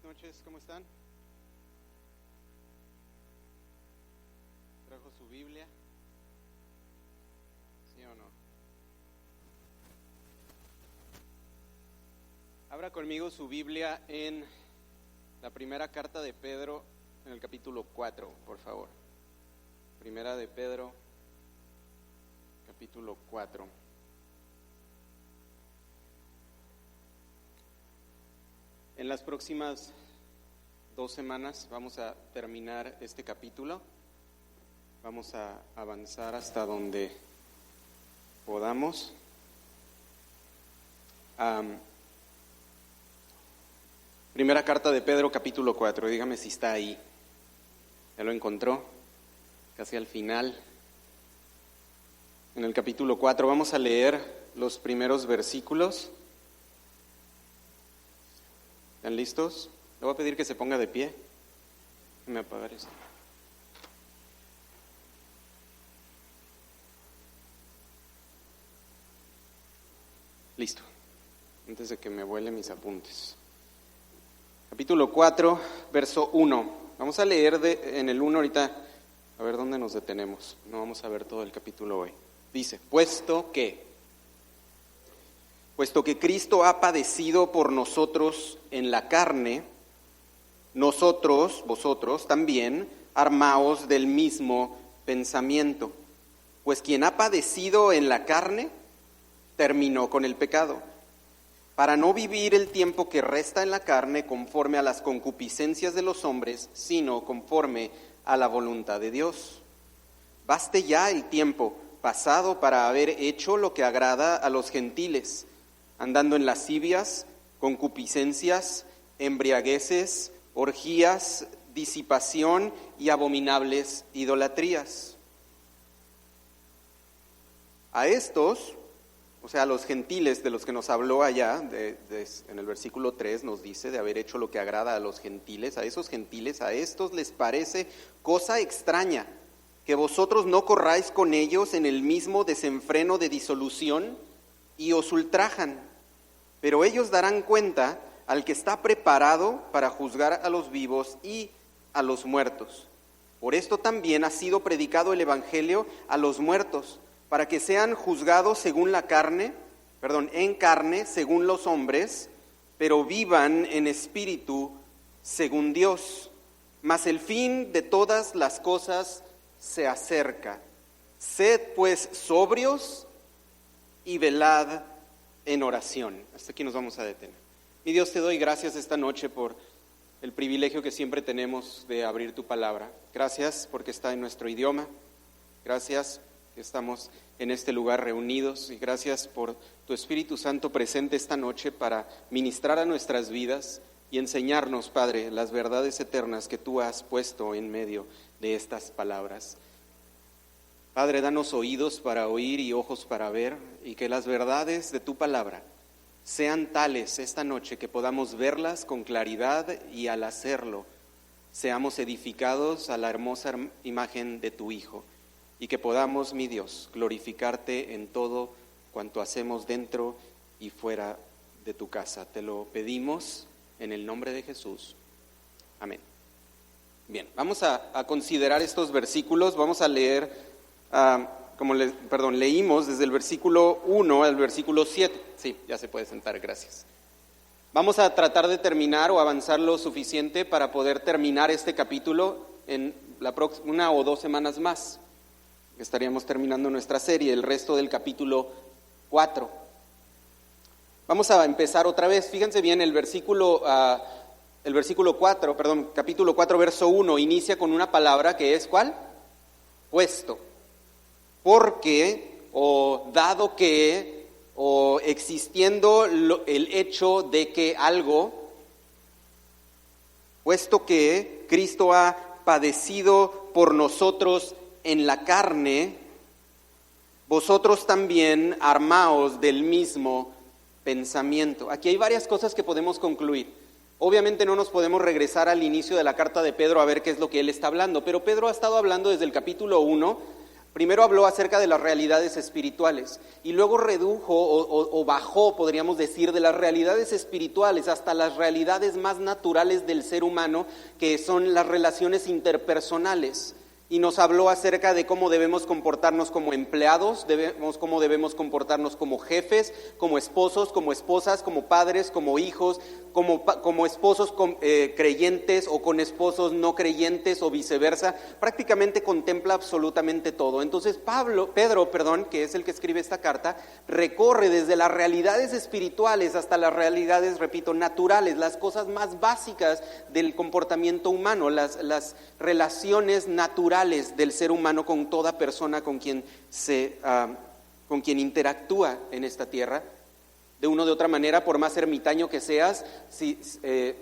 Buenas noches, ¿cómo están? ¿Trajo su Biblia? ¿Sí o no? Abra conmigo su Biblia en la primera carta de Pedro, en el capítulo 4, por favor. Primera de Pedro, capítulo 4. En las próximas 2 semanas vamos a terminar este capítulo. Vamos a avanzar hasta donde podamos. Primera carta de Pedro, capítulo 4. Dígame si está ahí. ¿Ya lo encontró? Casi al final. En el capítulo 4 vamos a leer los primeros versículos. ¿Están listos? Le voy a pedir que se ponga de pie. Déjame apagar esto. Listo. Antes de que me vuele mis apuntes. Capítulo 4, verso 1. Vamos a leer en el 1 ahorita, a ver dónde nos detenemos. No vamos a ver todo el capítulo hoy. Dice, puesto que Cristo ha padecido por nosotros en la carne, vosotros también, armaos del mismo pensamiento. Pues quien ha padecido en la carne, terminó con el pecado, para no vivir el tiempo que resta en la carne conforme a las concupiscencias de los hombres, sino conforme a la voluntad de Dios. Baste ya el tiempo pasado para haber hecho lo que agrada a los gentiles, andando en lascivias, concupiscencias, embriagueces, orgías, disipación y abominables idolatrías. A estos, o sea, a los gentiles de los que nos habló allá, en el versículo 3 nos dice de haber hecho lo que agrada a los gentiles, a esos gentiles, a estos les parece cosa extraña que vosotros no corráis con ellos en el mismo desenfreno de disolución y os ultrajan. Pero ellos darán cuenta al que está preparado para juzgar a los vivos y a los muertos. Por esto también ha sido predicado el evangelio a los muertos, para que sean juzgados en carne según los hombres, pero vivan en espíritu según Dios. Mas el fin de todas las cosas se acerca. Sed pues sobrios y velad en oración. Hasta aquí nos vamos a detener. Mi Dios, te doy gracias esta noche por el privilegio que siempre tenemos de abrir tu palabra. Gracias porque está en nuestro idioma. Gracias que estamos en este lugar reunidos y gracias por tu Espíritu Santo presente esta noche para ministrar a nuestras vidas y enseñarnos, Padre, las verdades eternas que tú has puesto en medio de estas palabras. Padre, danos oídos para oír y ojos para ver, y que las verdades de tu palabra sean tales esta noche que podamos verlas con claridad y al hacerlo seamos edificados a la hermosa imagen de tu Hijo, y que podamos, mi Dios, glorificarte en todo cuanto hacemos dentro y fuera de tu casa. Te lo pedimos en el nombre de Jesús. Amén. Bien, vamos a considerar estos versículos. Vamos a leer leímos desde el versículo 1 al versículo 7. Sí, ya se puede sentar, gracias. Vamos a tratar de terminar o avanzar lo suficiente para poder terminar este capítulo en la próxima 1 o 2 semanas más. Estaríamos terminando nuestra serie, el resto del capítulo 4. Vamos a empezar otra vez. Fíjense bien, capítulo 4, verso 1, inicia con una palabra que es, ¿cuál? Puesto. Porque, o dado que, o existiendo el hecho de que algo, puesto que Cristo ha padecido por nosotros en la carne, vosotros también armaos del mismo pensamiento. Aquí hay varias cosas que podemos concluir. Obviamente no nos podemos regresar al inicio de la carta de Pedro a ver qué es lo que él está hablando, pero Pedro ha estado hablando desde el capítulo 1, Primero habló acerca de las realidades espirituales y luego redujo o bajó, podríamos decir, de las realidades espirituales hasta las realidades más naturales del ser humano, que son las relaciones interpersonales. Y nos habló acerca de cómo debemos comportarnos como empleados, cómo debemos comportarnos como jefes, como esposos, como esposas, como padres, como hijos, como esposos creyentes o con esposos no creyentes o viceversa. Prácticamente contempla absolutamente todo. Entonces Pedro, que es el que escribe esta carta, recorre desde las realidades espirituales hasta las realidades, repito, naturales, las cosas más básicas del comportamiento humano, las relaciones naturales del ser humano con toda persona con quien interactúa en esta tierra. De una o de otra manera, por más ermitaño que seas, si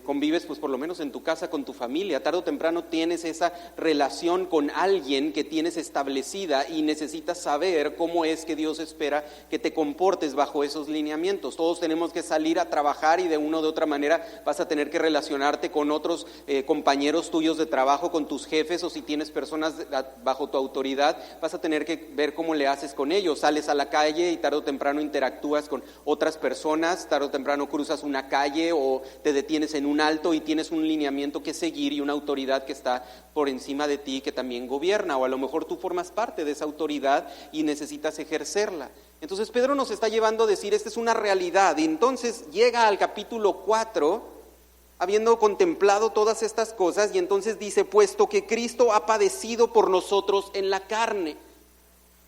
convives pues por lo menos en tu casa con tu familia, tarde o temprano tienes esa relación con alguien que tienes establecida y necesitas saber cómo es que Dios espera que te comportes bajo esos lineamientos. Todos tenemos que salir a trabajar y de una o de otra manera vas a tener que relacionarte con otros compañeros tuyos de trabajo, con tus jefes, o si tienes personas bajo tu autoridad, vas a tener que ver cómo le haces con ellos. Sales a la calle y tarde o temprano interactúas con otras personas, tarde o temprano cruzas una calle o te detienes en un alto y tienes un lineamiento que seguir y una autoridad que está por encima de ti que también gobierna, o a lo mejor tú formas parte de esa autoridad y necesitas ejercerla. Entonces Pedro nos está llevando a decir, esta es una realidad, y entonces llega al capítulo 4, habiendo contemplado todas estas cosas, y entonces dice, puesto que Cristo ha padecido por nosotros en la carne,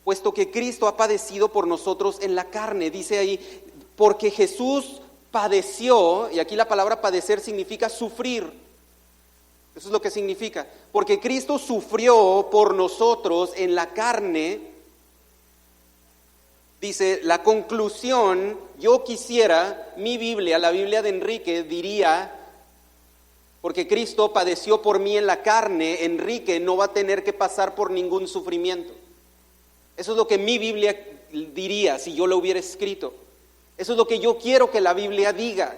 puesto que Cristo ha padecido por nosotros en la carne, dice ahí, porque Jesús padeció, y aquí la palabra padecer significa sufrir. Eso es lo que significa. Porque Cristo sufrió por nosotros en la carne. Dice, la conclusión, yo quisiera, mi Biblia, la Biblia de Enrique, diría, porque Cristo padeció por mí en la carne, Enrique no va a tener que pasar por ningún sufrimiento. Eso es lo que mi Biblia diría si yo lo hubiera escrito. Eso es lo que yo quiero que la Biblia diga.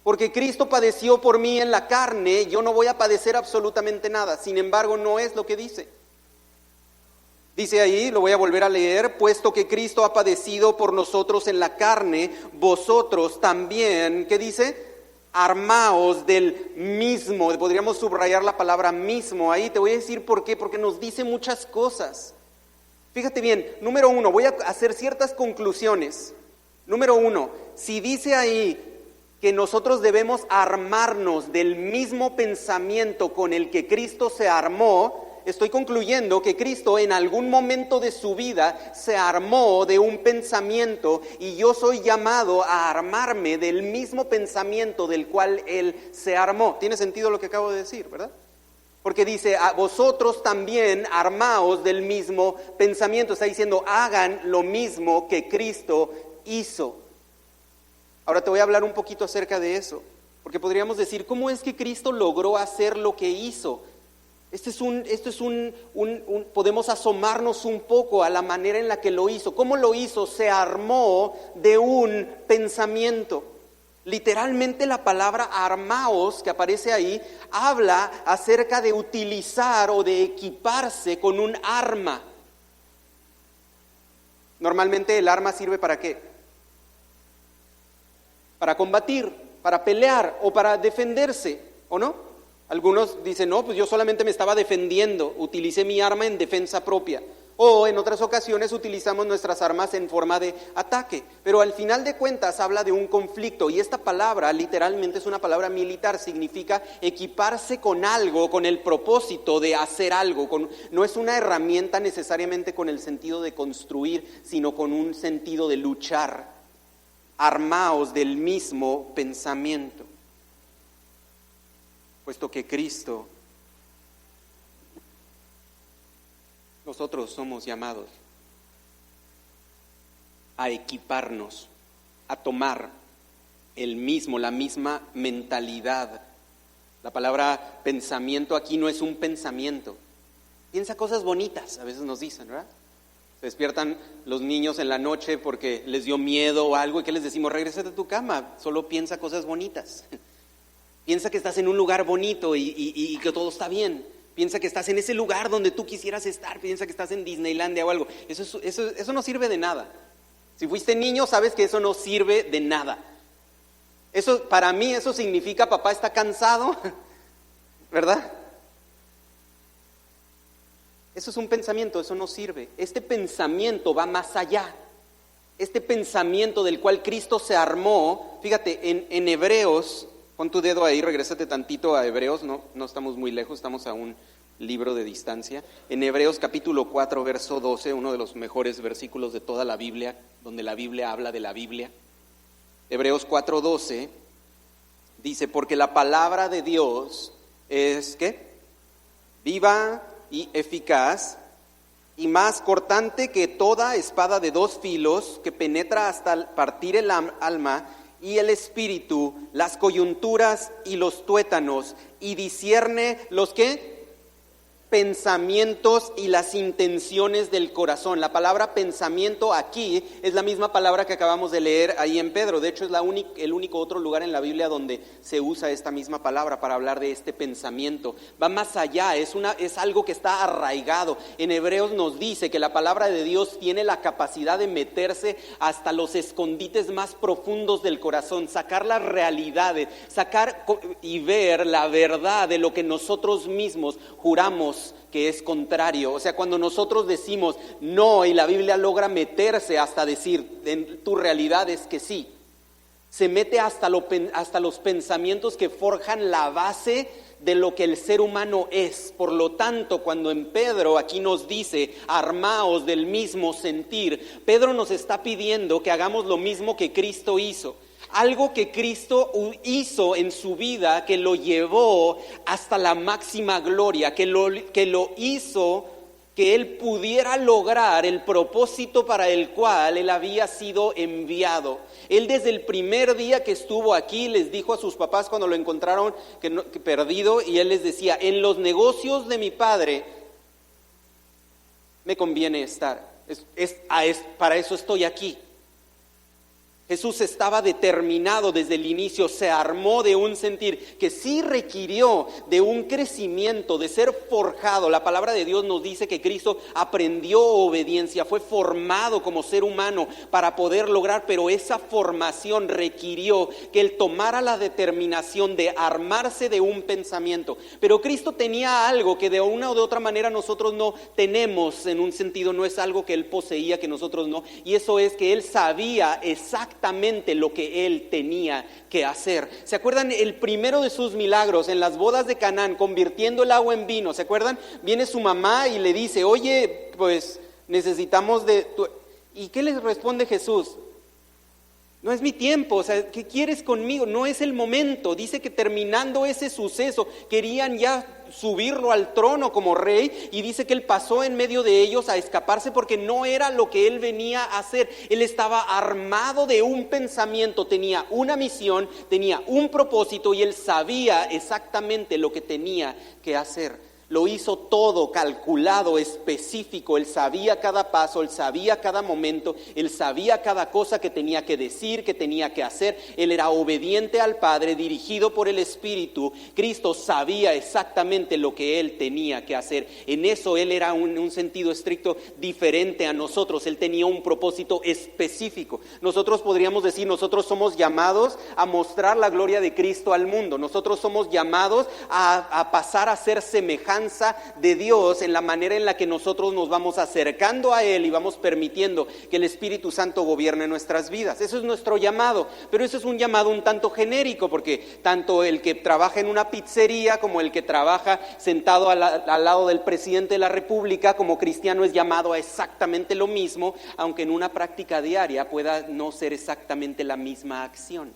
Porque Cristo padeció por mí en la carne, yo no voy a padecer absolutamente nada. Sin embargo, no es lo que dice. Dice ahí, lo voy a volver a leer, puesto que Cristo ha padecido por nosotros en la carne, vosotros también, ¿qué dice? Armaos del mismo. Podríamos subrayar la palabra mismo ahí. Te voy a decir por qué, porque nos dice muchas cosas. Fíjate bien, número 1, voy a hacer ciertas conclusiones. Número 1, si dice ahí que nosotros debemos armarnos del mismo pensamiento con el que Cristo se armó, estoy concluyendo que Cristo en algún momento de su vida se armó de un pensamiento y yo soy llamado a armarme del mismo pensamiento del cual Él se armó. ¿Tiene sentido lo que acabo de decir, verdad? Porque dice, a vosotros también armaos del mismo pensamiento. Está diciendo, hagan lo mismo que Cristo hizo. Ahora te voy a hablar un poquito acerca de eso, porque podríamos decir, ¿cómo es que Cristo logró hacer lo que hizo? Podemos asomarnos un poco a la manera en la que lo hizo. ¿Cómo lo hizo? Se armó de un pensamiento. Literalmente la palabra armaos que aparece ahí habla acerca de utilizar o de equiparse con un arma. Normalmente el arma sirve ¿para qué? Para combatir, para pelear o para defenderse, ¿o no? Algunos dicen, no, pues yo solamente me estaba defendiendo, utilicé mi arma en defensa propia. O en otras ocasiones utilizamos nuestras armas en forma de ataque. Pero al final de cuentas habla de un conflicto, y esta palabra literalmente es una palabra militar, significa equiparse con algo, con el propósito de hacer algo. No es una herramienta necesariamente con el sentido de construir, sino con un sentido de luchar. Armaos del mismo pensamiento, puesto que Cristo, nosotros somos llamados a equiparnos, a tomar la misma mentalidad. La palabra pensamiento aquí no es un pensamiento. Piensa cosas bonitas, a veces nos dicen, ¿verdad? Se despiertan los niños en la noche porque les dio miedo o algo, y ¿qué les decimos? Regrésate a tu cama, solo piensa cosas bonitas. Piensa que estás en un lugar bonito y que todo está bien. Piensa que estás en ese lugar donde tú quisieras estar, piensa que estás en Disneylandia o algo. Eso no sirve de nada. Si fuiste niño, sabes que eso no sirve de nada. Para mí eso significa papá está cansado, ¿verdad? Eso es un pensamiento, eso no sirve. Este pensamiento va más allá. Este pensamiento del cual Cristo se armó, fíjate, en Hebreos, pon tu dedo ahí, regrésate tantito a Hebreos, no estamos muy lejos, estamos a un libro de distancia. En Hebreos capítulo 4, verso 12, uno de los mejores versículos de toda la Biblia, donde la Biblia habla de la Biblia. Hebreos 4:12 dice, porque la palabra de Dios es, ¿qué? Viva y eficaz, y más cortante que toda espada de dos filos, que penetra hasta partir el alma y el espíritu, las coyunturas y los tuétanos, y discierne los ¿qué? Pensamientos y las intenciones del corazón. La palabra pensamiento aquí es la misma palabra que acabamos de leer ahí en Pedro. De hecho es el único otro lugar en la Biblia donde se usa esta misma palabra para hablar de este pensamiento. Va más allá, es algo que está arraigado. En Hebreos nos dice que la palabra de Dios tiene la capacidad de meterse hasta los escondites más profundos del corazón, sacar las realidades, sacar y ver la verdad de lo que nosotros mismos juramos que es contrario. O sea, cuando nosotros decimos no y la Biblia logra meterse hasta decir, tu realidad es que sí, se mete hasta los pensamientos que forjan la base de lo que el ser humano es. Por lo tanto, cuando en Pedro aquí nos dice, armaos del mismo sentir, Pedro nos está pidiendo que hagamos lo mismo que Cristo hizo. Algo que Cristo hizo en su vida, que lo llevó hasta la máxima gloria, que lo hizo que Él pudiera lograr el propósito para el cual Él había sido enviado. Él desde el primer día que estuvo aquí les dijo a sus papás cuando lo encontraron que perdido, y Él les decía, en los negocios de mi Padre me conviene estar, para eso estoy aquí. Jesús estaba determinado desde el inicio, se armó de un sentir que sí requirió de un crecimiento, de ser forjado. La palabra de Dios nos dice que Cristo aprendió obediencia, fue formado como ser humano para poder lograr, pero esa formación requirió que Él tomara la determinación de armarse de un pensamiento. Pero Cristo tenía algo que de una o de otra manera nosotros no tenemos, en un sentido no es algo que Él poseía que nosotros no, y eso es que Él sabía exactamente lo que Él tenía que hacer. ¿Se acuerdan el primero de sus milagros en las bodas de Canaán, convirtiendo el agua en vino? ¿Se acuerdan? Viene su mamá y le dice, oye, pues necesitamos ¿Y qué les responde Jesús? No es mi tiempo, o sea, ¿qué quieres conmigo? No es el momento. Dice que terminando ese suceso, querían ya subirlo al trono como rey, y dice que Él pasó en medio de ellos a escaparse porque no era lo que Él venía a hacer. Él estaba armado de un pensamiento, tenía una misión, tenía un propósito, y Él sabía exactamente lo que tenía que hacer. Lo hizo todo calculado, específico. Él sabía cada paso, Él sabía cada momento, Él sabía cada cosa que tenía que decir, que tenía que hacer. Él era obediente al Padre, dirigido por el Espíritu. Cristo sabía exactamente lo que Él tenía que hacer. En eso Él era un sentido estricto diferente a nosotros. Él tenía un propósito específico. Nosotros podríamos decir, nosotros somos llamados a mostrar la gloria de Cristo al mundo. Nosotros somos llamados a pasar a ser semejantes de Dios en la manera en la que nosotros nos vamos acercando a Él y vamos permitiendo que el Espíritu Santo gobierne nuestras vidas. Eso es nuestro llamado, pero eso es un llamado un tanto genérico, porque tanto el que trabaja en una pizzería como el que trabaja sentado al lado del presidente de la República como cristiano es llamado a exactamente lo mismo, aunque en una práctica diaria pueda no ser exactamente la misma acción.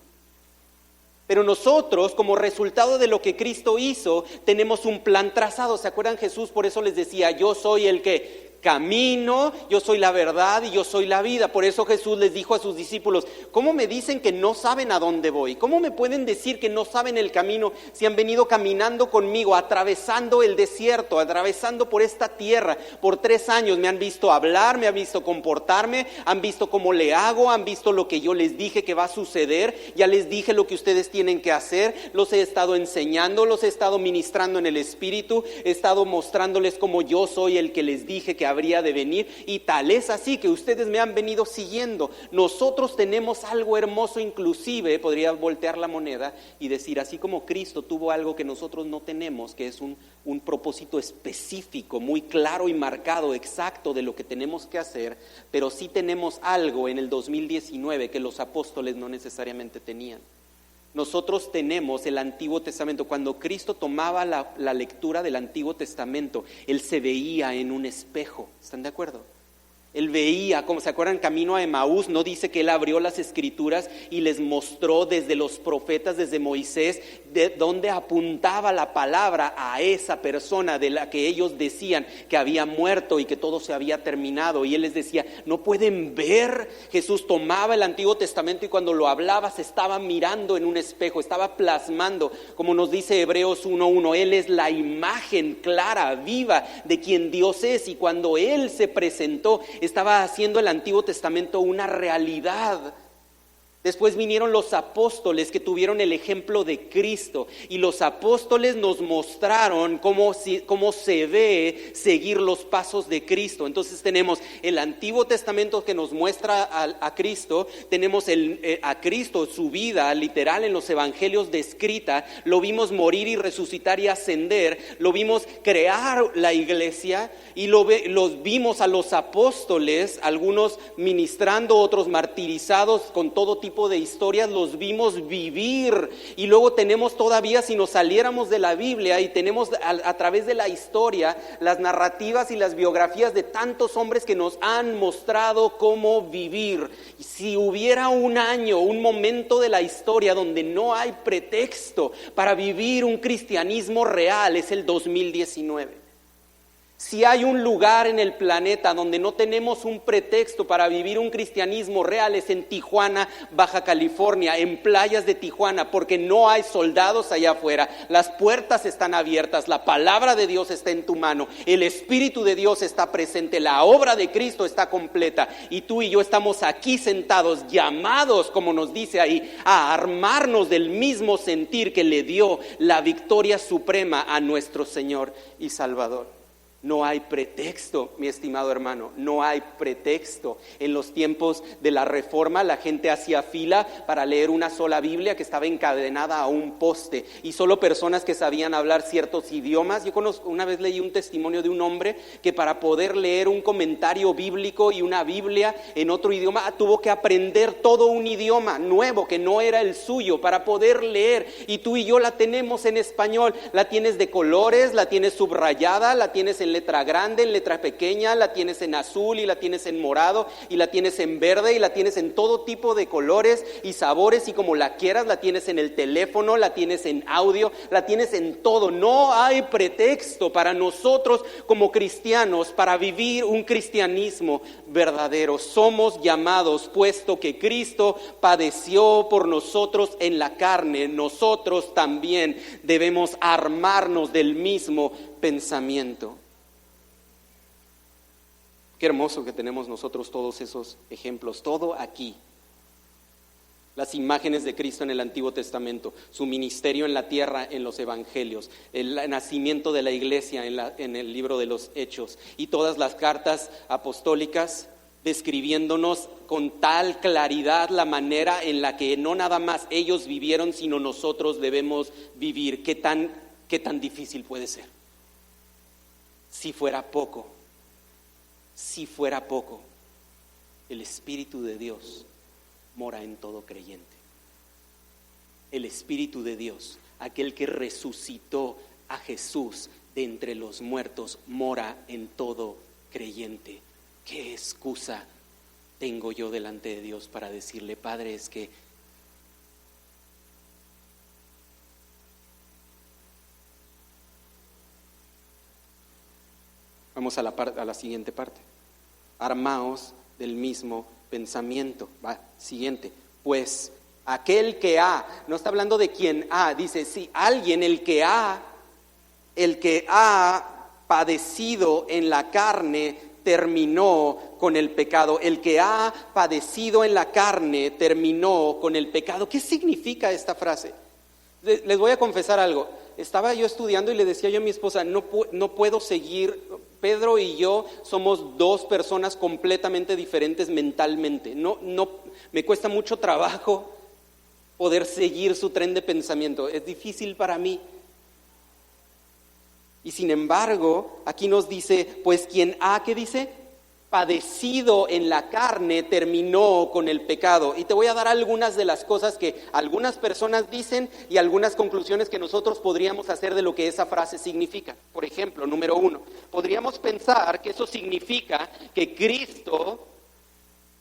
Pero nosotros, como resultado de lo que Cristo hizo, tenemos un plan trazado. ¿Se acuerdan? Jesús por eso les decía, yo soy el que camino, yo soy la verdad y yo soy la vida. Por eso Jesús les dijo a sus discípulos, ¿cómo me dicen que no saben a dónde voy? ¿Cómo me pueden decir que no saben el camino si han venido caminando conmigo, atravesando el desierto, atravesando por esta tierra por 3 años? Me han visto hablar, me han visto comportarme, han visto cómo le hago, han visto lo que yo les dije que va a suceder, ya les dije lo que ustedes tienen que hacer, los he estado enseñando, los he estado ministrando en el Espíritu, he estado mostrándoles cómo yo soy el que les dije que habría de venir, y tal es así que ustedes me han venido siguiendo. Nosotros tenemos algo hermoso, inclusive podría voltear la moneda y decir, así como Cristo tuvo algo que nosotros no tenemos, que es un propósito específico, muy claro y marcado, exacto de lo que tenemos que hacer, pero sí tenemos algo en el 2019 que los apóstoles no necesariamente tenían. Nosotros tenemos el Antiguo Testamento. Cuando Cristo tomaba la lectura del Antiguo Testamento, Él se veía en un espejo. ¿Están de acuerdo? Él veía, como se acuerdan, camino a Emaús, no dice que Él abrió las Escrituras y les mostró desde los profetas, desde Moisés, de dónde apuntaba la palabra a esa persona de la que ellos decían que había muerto y que todo se había terminado. Y Él les decía, ¿no pueden ver? Jesús tomaba el Antiguo Testamento y cuando lo hablaba se estaba mirando en un espejo, estaba plasmando, como nos dice Hebreos 1:1, Él es la imagen clara, viva de quien Dios es, y cuando Él se presentó, estaba haciendo el Antiguo Testamento una realidad. Después vinieron los apóstoles que tuvieron el ejemplo de Cristo, y los apóstoles nos mostraron cómo se ve seguir los pasos de Cristo. Entonces tenemos el Antiguo Testamento que nos muestra a Cristo, tenemos a Cristo, su vida literal en los evangelios descrita, lo vimos morir y resucitar y ascender, lo vimos crear la iglesia y los vimos a los apóstoles, algunos ministrando, otros martirizados con todo tipo de historias, los vimos vivir. Y luego tenemos todavía, si nos saliéramos de la Biblia, y tenemos a través de la historia las narrativas y las biografías de tantos hombres que nos han mostrado cómo vivir. Y si hubiera un año, un momento de la historia donde no hay pretexto para vivir un cristianismo real, es el 2019. Si hay un lugar en el planeta donde no tenemos un pretexto para vivir un cristianismo real, es en Tijuana, Baja California, en playas de Tijuana, porque no hay soldados allá afuera, las puertas están abiertas, la palabra de Dios está en tu mano, el Espíritu de Dios está presente, la obra de Cristo está completa, y tú y yo estamos aquí sentados, llamados, como nos dice ahí, a armarnos del mismo sentir que le dio la victoria suprema a nuestro Señor y Salvador. No hay pretexto, mi estimado hermano, no hay pretexto. En los tiempos de la Reforma la gente hacía fila para leer una sola Biblia que estaba encadenada a un poste, y solo personas que sabían hablar ciertos idiomas. Yo una vez leí un testimonio de un hombre que para poder leer un comentario bíblico y una Biblia en otro idioma tuvo que aprender todo un idioma nuevo que no era el suyo para poder leer, y tú y yo la tenemos en español, la tienes de colores, la tienes subrayada, la tienes en letra grande, en letra pequeña, la tienes en azul y la tienes en morado y la tienes en verde y la tienes en todo tipo de colores y sabores, y como la quieras, la tienes en el teléfono, la tienes en audio, la tienes en todo. No hay pretexto para nosotros como cristianos para vivir un cristianismo verdadero. Somos llamados, puesto que Cristo padeció por nosotros en la carne, nosotros también debemos armarnos del mismo pensamiento. Qué hermoso que tenemos nosotros todos esos ejemplos, todo aquí. Las imágenes de Cristo en el Antiguo Testamento, su ministerio en la tierra en los evangelios, el nacimiento de la iglesia en el libro de los Hechos, y todas las cartas apostólicas describiéndonos con tal claridad la manera en la que no nada más ellos vivieron, sino nosotros debemos vivir. ¿Qué tan difícil puede ser? Si fuera poco, el Espíritu de Dios mora en todo creyente. El Espíritu de Dios, aquel que resucitó a Jesús de entre los muertos, mora en todo creyente. ¿Qué excusa tengo yo delante de Dios para decirle, Padre, es que Vamos a la siguiente parte. Armaos del mismo pensamiento. Va, siguiente. Pues aquel que no está hablando de quien dice, si alguien, el que ha padecido en la carne, terminó con el pecado. El que ha padecido en la carne, terminó con el pecado. ¿Qué significa esta frase? Les voy a confesar algo. Estaba yo estudiando y le decía yo a mi esposa, no puedo seguir. Pedro y yo somos dos personas completamente diferentes mentalmente. No, me cuesta mucho trabajo poder seguir su tren de pensamiento. Es difícil para mí. Y sin embargo, aquí nos dice, pues quien ¿qué dice? Padecido en la carne, terminó con el pecado. Y te voy a dar algunas de las cosas que algunas personas dicen y algunas conclusiones que nosotros podríamos hacer de lo que esa frase significa. Por ejemplo, número 1, podríamos pensar que eso significa que Cristo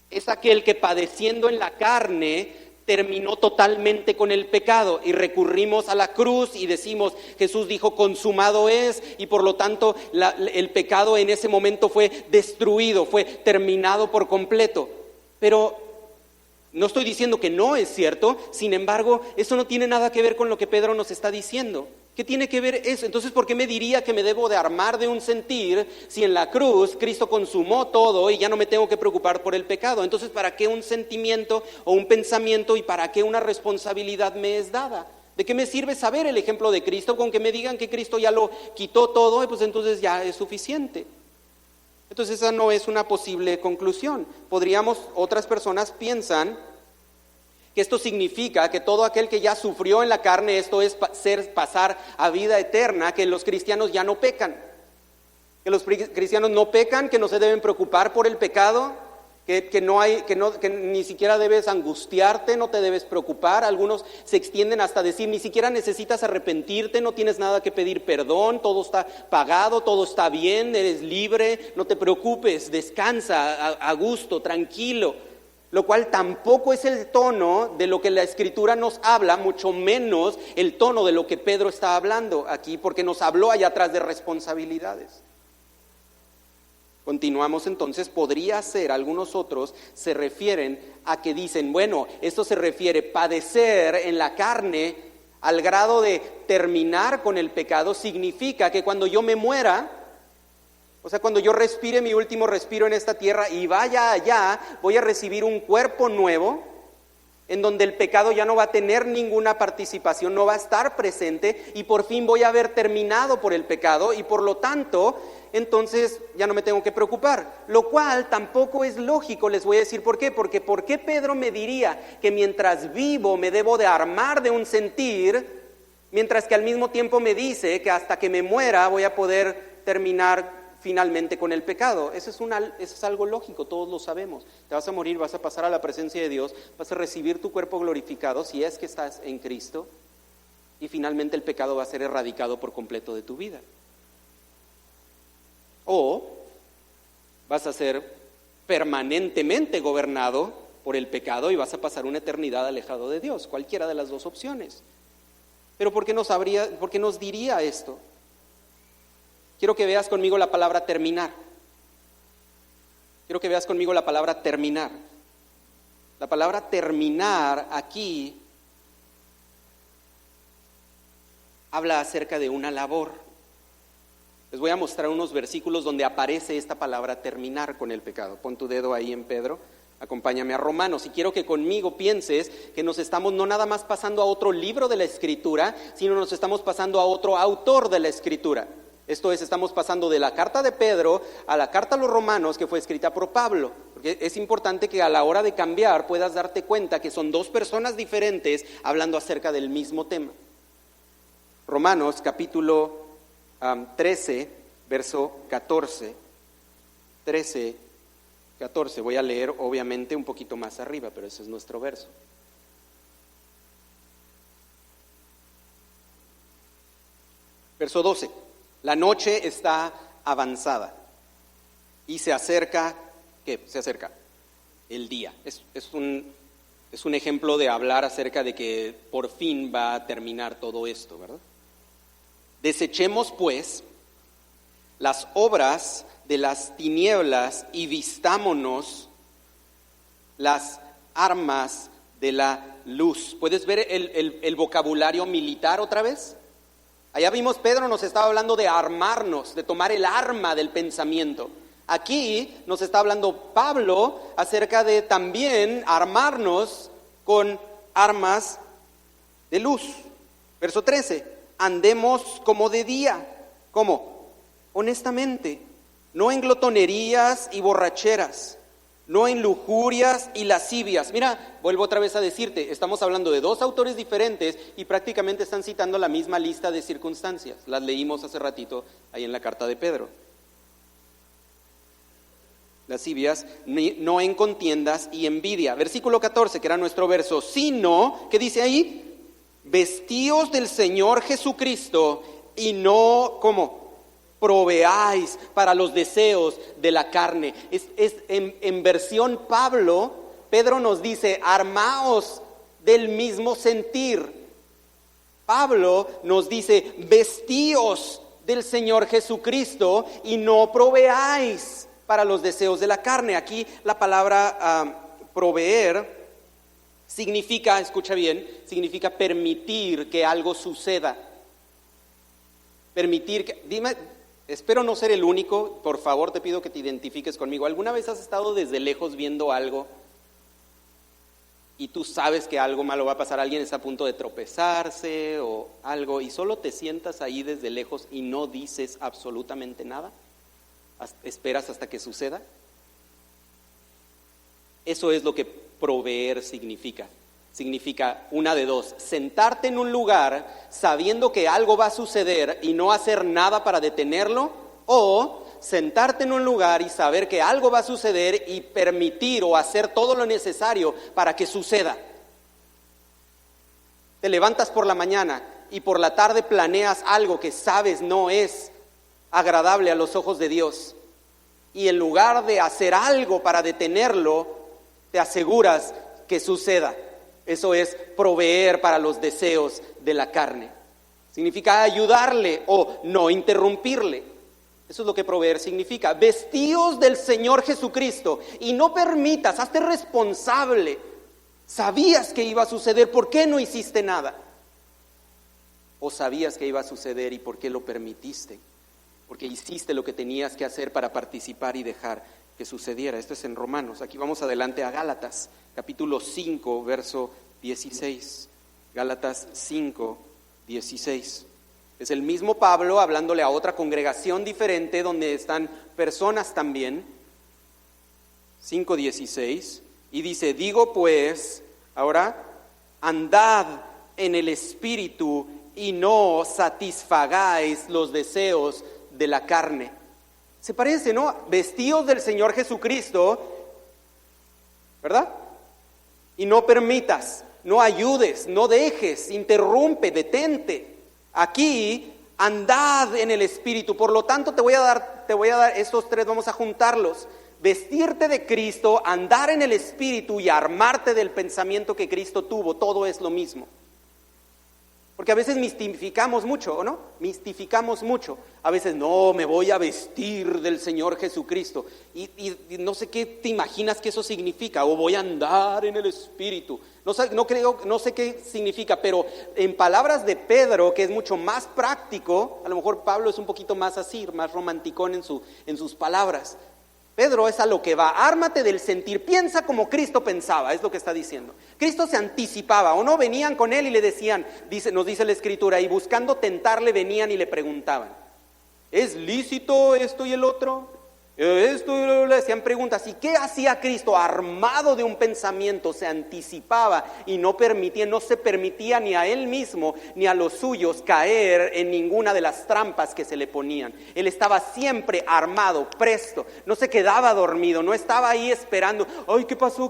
es aquel que padeciendo en la carne terminó totalmente con el pecado, y recurrimos a la cruz y decimos, Jesús dijo consumado es, y por lo tanto el pecado en ese momento fue destruido, fue terminado por completo. Pero no estoy diciendo que no es cierto, sin embargo, eso no tiene nada que ver con lo que Pedro nos está diciendo. ¿Qué tiene que ver eso? Entonces, ¿por qué me diría que me debo de armar de un sentir si en la cruz Cristo consumó todo y ya no me tengo que preocupar por el pecado? Entonces, ¿para qué un sentimiento o un pensamiento y para qué una responsabilidad me es dada? ¿De qué me sirve saber el ejemplo de Cristo? Con que me digan que Cristo ya lo quitó todo, pues entonces ya es suficiente. Entonces, esa no es una posible conclusión. Otras personas piensan que esto significa que todo aquel que ya sufrió en la carne, esto es pasar a vida eterna, que los cristianos ya no pecan. Que los cristianos no pecan, que no se deben preocupar por el pecado, que ni siquiera debes angustiarte, no te debes preocupar. Algunos se extienden hasta decir, ni siquiera necesitas arrepentirte, no tienes nada que pedir perdón, todo está pagado, todo está bien, eres libre, no te preocupes, descansa a gusto, tranquilo. Lo cual tampoco es el tono de lo que la Escritura nos habla, mucho menos el tono de lo que Pedro está hablando aquí, porque nos habló allá atrás de responsabilidades. Continuamos entonces, podría ser, algunos otros se refieren a que dicen, bueno, esto se refiere padecer en la carne al grado de terminar con el pecado, significa que cuando yo me muera, o sea, cuando yo respire mi último respiro en esta tierra y vaya allá, voy a recibir un cuerpo nuevo en donde el pecado ya no va a tener ninguna participación, no va a estar presente y por fin voy a haber terminado por el pecado y por lo tanto, entonces ya no me tengo que preocupar. Lo cual tampoco es lógico, les voy a decir por qué. Porque ¿por qué Pedro me diría que mientras vivo me debo de armar de un sentir, mientras que al mismo tiempo me dice que hasta que me muera voy a poder terminar finalmente con el pecado? Eso es algo lógico, todos lo sabemos. Te vas a morir, vas a pasar a la presencia de Dios, vas a recibir tu cuerpo glorificado si es que estás en Cristo y finalmente el pecado va a ser erradicado por completo de tu vida. O vas a ser permanentemente gobernado por el pecado y vas a pasar una eternidad alejado de Dios, cualquiera de las dos opciones. Pero ¿por qué nos diría esto? Quiero que veas conmigo la palabra terminar. Quiero que veas conmigo la palabra terminar. La palabra terminar aquí habla acerca de una labor. Les voy a mostrar unos versículos donde aparece esta palabra terminar con el pecado. Pon tu dedo ahí en Pedro, acompáñame a Romanos. Y quiero que conmigo pienses que nos estamos no nada más pasando a otro libro de la Escritura, sino nos estamos pasando a otro autor de la Escritura. Esto es, estamos pasando de la carta de Pedro a la carta a los Romanos que fue escrita por Pablo. Porque es importante que a la hora de cambiar puedas darte cuenta que son dos personas diferentes hablando acerca del mismo tema. Romanos capítulo 13, verso 14. 13, 14. Voy a leer obviamente un poquito más arriba, pero ese es nuestro verso. Verso 12. La noche está avanzada y se acerca, ¿qué? Se acerca el día. Es un ejemplo de hablar acerca de que por fin va a terminar todo esto, ¿verdad? Desechemos pues las obras de las tinieblas y vistámonos las armas de la luz. ¿Puedes ver el vocabulario militar otra vez? Allá vimos, Pedro nos estaba hablando de armarnos, de tomar el arma del pensamiento. Aquí nos está hablando Pablo acerca de también armarnos con armas de luz. Verso 13, andemos como de día. ¿Cómo? Honestamente, no en glotonerías y borracheras, no en lujurias y lascivias. Mira, vuelvo otra vez a decirte, estamos hablando de dos autores diferentes y prácticamente están citando la misma lista de circunstancias. Las leímos hace ratito ahí en la carta de Pedro. Lascivias, no en contiendas y envidia. Versículo 14, que era nuestro verso, sino, ¿qué dice ahí? Vestíos del Señor Jesucristo y no, ¿cómo? Proveáis para los deseos de la carne. En versión Pedro nos dice, armaos del mismo sentir. Pablo nos dice, vestíos del Señor Jesucristo y no proveáis para los deseos de la carne. Aquí la palabra proveer significa, escucha bien, significa permitir que algo suceda. Permitir que, dime, espero no ser el único, por favor te pido que te identifiques conmigo. ¿Alguna vez has estado desde lejos viendo algo y tú sabes que algo malo va a pasar? Alguien está a punto de tropezarse o algo y solo te sientas ahí desde lejos y no dices absolutamente nada. ¿Esperas hasta que suceda? Eso es lo que proveer significa. Significa una de dos: sentarte en un lugar sabiendo que algo va a suceder y no hacer nada para detenerlo, o sentarte en un lugar y saber que algo va a suceder y permitir o hacer todo lo necesario para que suceda. Te levantas por la mañana y por la tarde planeas algo que sabes no es agradable a los ojos de Dios, y en lugar de hacer algo para detenerlo, te aseguras que suceda. Eso es proveer para los deseos de la carne. Significa ayudarle o no interrumpirle. Eso es lo que proveer significa. Vestíos del Señor Jesucristo y no permitas, hazte responsable. Sabías que iba a suceder, ¿por qué no hiciste nada? O sabías que iba a suceder y ¿por qué lo permitiste? Porque hiciste lo que tenías que hacer para participar y dejar que sucediera. Esto es en Romanos. Aquí vamos adelante a Gálatas, capítulo 5, verso 16. Gálatas 5, 16. Es el mismo Pablo hablándole a otra congregación diferente donde están personas también. 5, 16. Y dice, digo pues, ahora, andad en el Espíritu y no satisfagáis los deseos de la carne. Se parece, ¿no? Vestíos del Señor Jesucristo, ¿verdad? Y no permitas, no ayudes, no dejes, interrumpe, detente. Aquí, andad en el Espíritu. Por lo tanto, te voy a dar estos tres, vamos a juntarlos. Vestirte de Cristo, andar en el Espíritu y armarte del pensamiento que Cristo tuvo, todo es lo mismo. Porque a veces mistificamos mucho, ¿o no? Mistificamos mucho. A veces, no, me voy a vestir del Señor Jesucristo. Y no sé qué te imaginas que eso significa. O voy a andar en el Espíritu. No sé qué significa, pero en palabras de Pedro, que es mucho más práctico, a lo mejor Pablo es un poquito más así, más romanticón en sus palabras. Pedro es a lo que va, ármate del sentir, piensa como Cristo pensaba, es lo que está diciendo. Cristo se anticipaba, ¿o no? Venían con él y le decían, nos dice la Escritura, y buscando tentarle venían y le preguntaban, ¿es lícito esto y el otro? Esto y le hacían preguntas. ¿Y qué hacía Cristo? Armado de un pensamiento, se anticipaba y no se permitía ni a él mismo ni a los suyos caer en ninguna de las trampas que se le ponían. Él estaba siempre armado, presto, no se quedaba dormido, no estaba ahí esperando, ay, ¿qué pasó?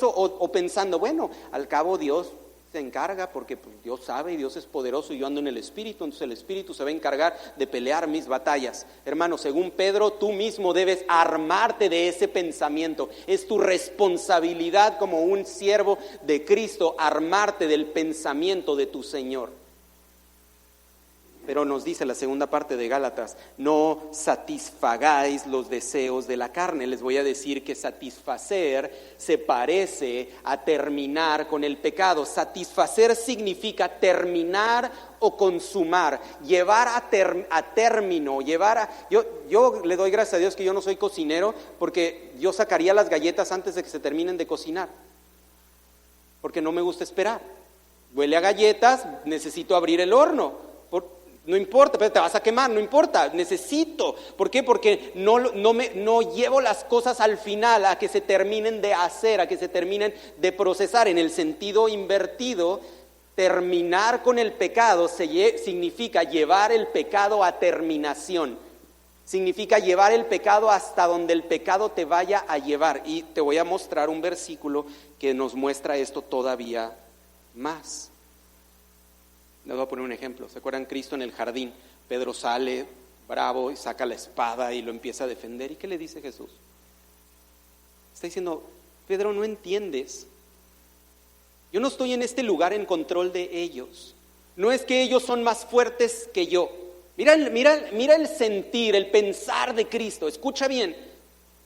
O pensando, bueno, al cabo Dios se encarga porque Dios sabe y Dios es poderoso y yo ando en el Espíritu, entonces el Espíritu se va a encargar de pelear mis batallas. Hermano, según Pedro, tú mismo debes armarte de ese pensamiento. Es tu responsabilidad como un siervo de Cristo armarte del pensamiento de tu Señor. pero nos dice la segunda parte de Gálatas, no satisfagáis los deseos de la carne. Les voy a decir que satisfacer se parece a terminar con el pecado. Satisfacer significa terminar o consumar, llevar a término, Yo le doy gracias a Dios que yo no soy cocinero, porque yo sacaría las galletas antes de que se terminen de cocinar, porque no me gusta esperar. Huele a galletas, necesito abrir el horno. No importa, pero te vas a quemar, no importa, necesito. ¿Por qué? Porque no llevo las cosas al final, a que se terminen de hacer, a que se terminen de procesar. En el sentido invertido, terminar con el pecado significa llevar el pecado a terminación. Significa llevar el pecado hasta donde el pecado te vaya a llevar. Y te voy a mostrar un versículo que nos muestra esto todavía más. Les voy a poner un ejemplo. ¿Se acuerdan Cristo en el jardín? Pedro sale bravo y saca la espada y lo empieza a defender. ¿Y qué le dice Jesús? Está diciendo, Pedro, no entiendes. Yo no estoy en este lugar en control de ellos. No es que ellos son más fuertes que yo. Mira el sentir, el pensar de Cristo. Escucha bien.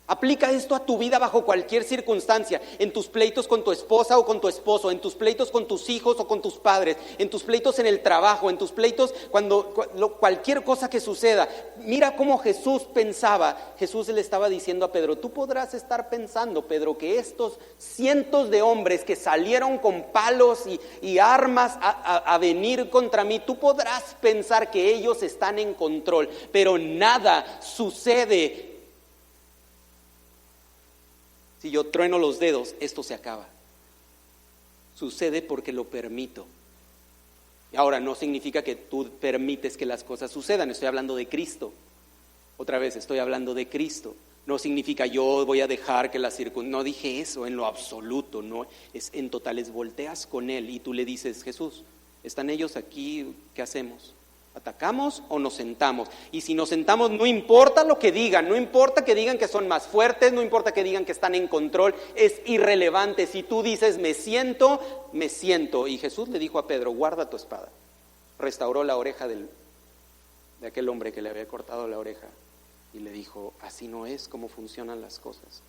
Aplica esto a tu vida bajo cualquier circunstancia, en tus pleitos con tu esposa o con tu esposo, en tus pleitos con tus hijos o con tus padres, en tus pleitos en el trabajo, en tus pleitos cualquier cosa que suceda. Mira cómo Jesús pensaba. Jesús le estaba diciendo a Pedro, tú podrás estar pensando, Pedro, que estos cientos de hombres que salieron con palos y armas a venir contra mí, tú podrás pensar que ellos están en control, pero nada sucede. Si yo trueno los dedos, esto se acaba. Sucede porque lo permito. Y ahora, no significa que tú permites que las cosas sucedan. Estoy hablando de Cristo. Otra vez, estoy hablando de Cristo. No significa yo voy a dejar que las circunstancias... No dije eso en lo absoluto. No, es en totales. Volteas con Él y tú le dices, Jesús, ¿están ellos aquí? ¿Qué hacemos? ¿Atacamos o nos sentamos? Y si nos sentamos, no importa lo que digan, no importa que digan que son más fuertes, no importa que digan que están en control, es irrelevante. Si tú dices, me siento. Y Jesús le dijo a Pedro, guarda tu espada. Restauró la oreja de aquel hombre que le había cortado la oreja y le dijo, así no es como funcionan las cosas.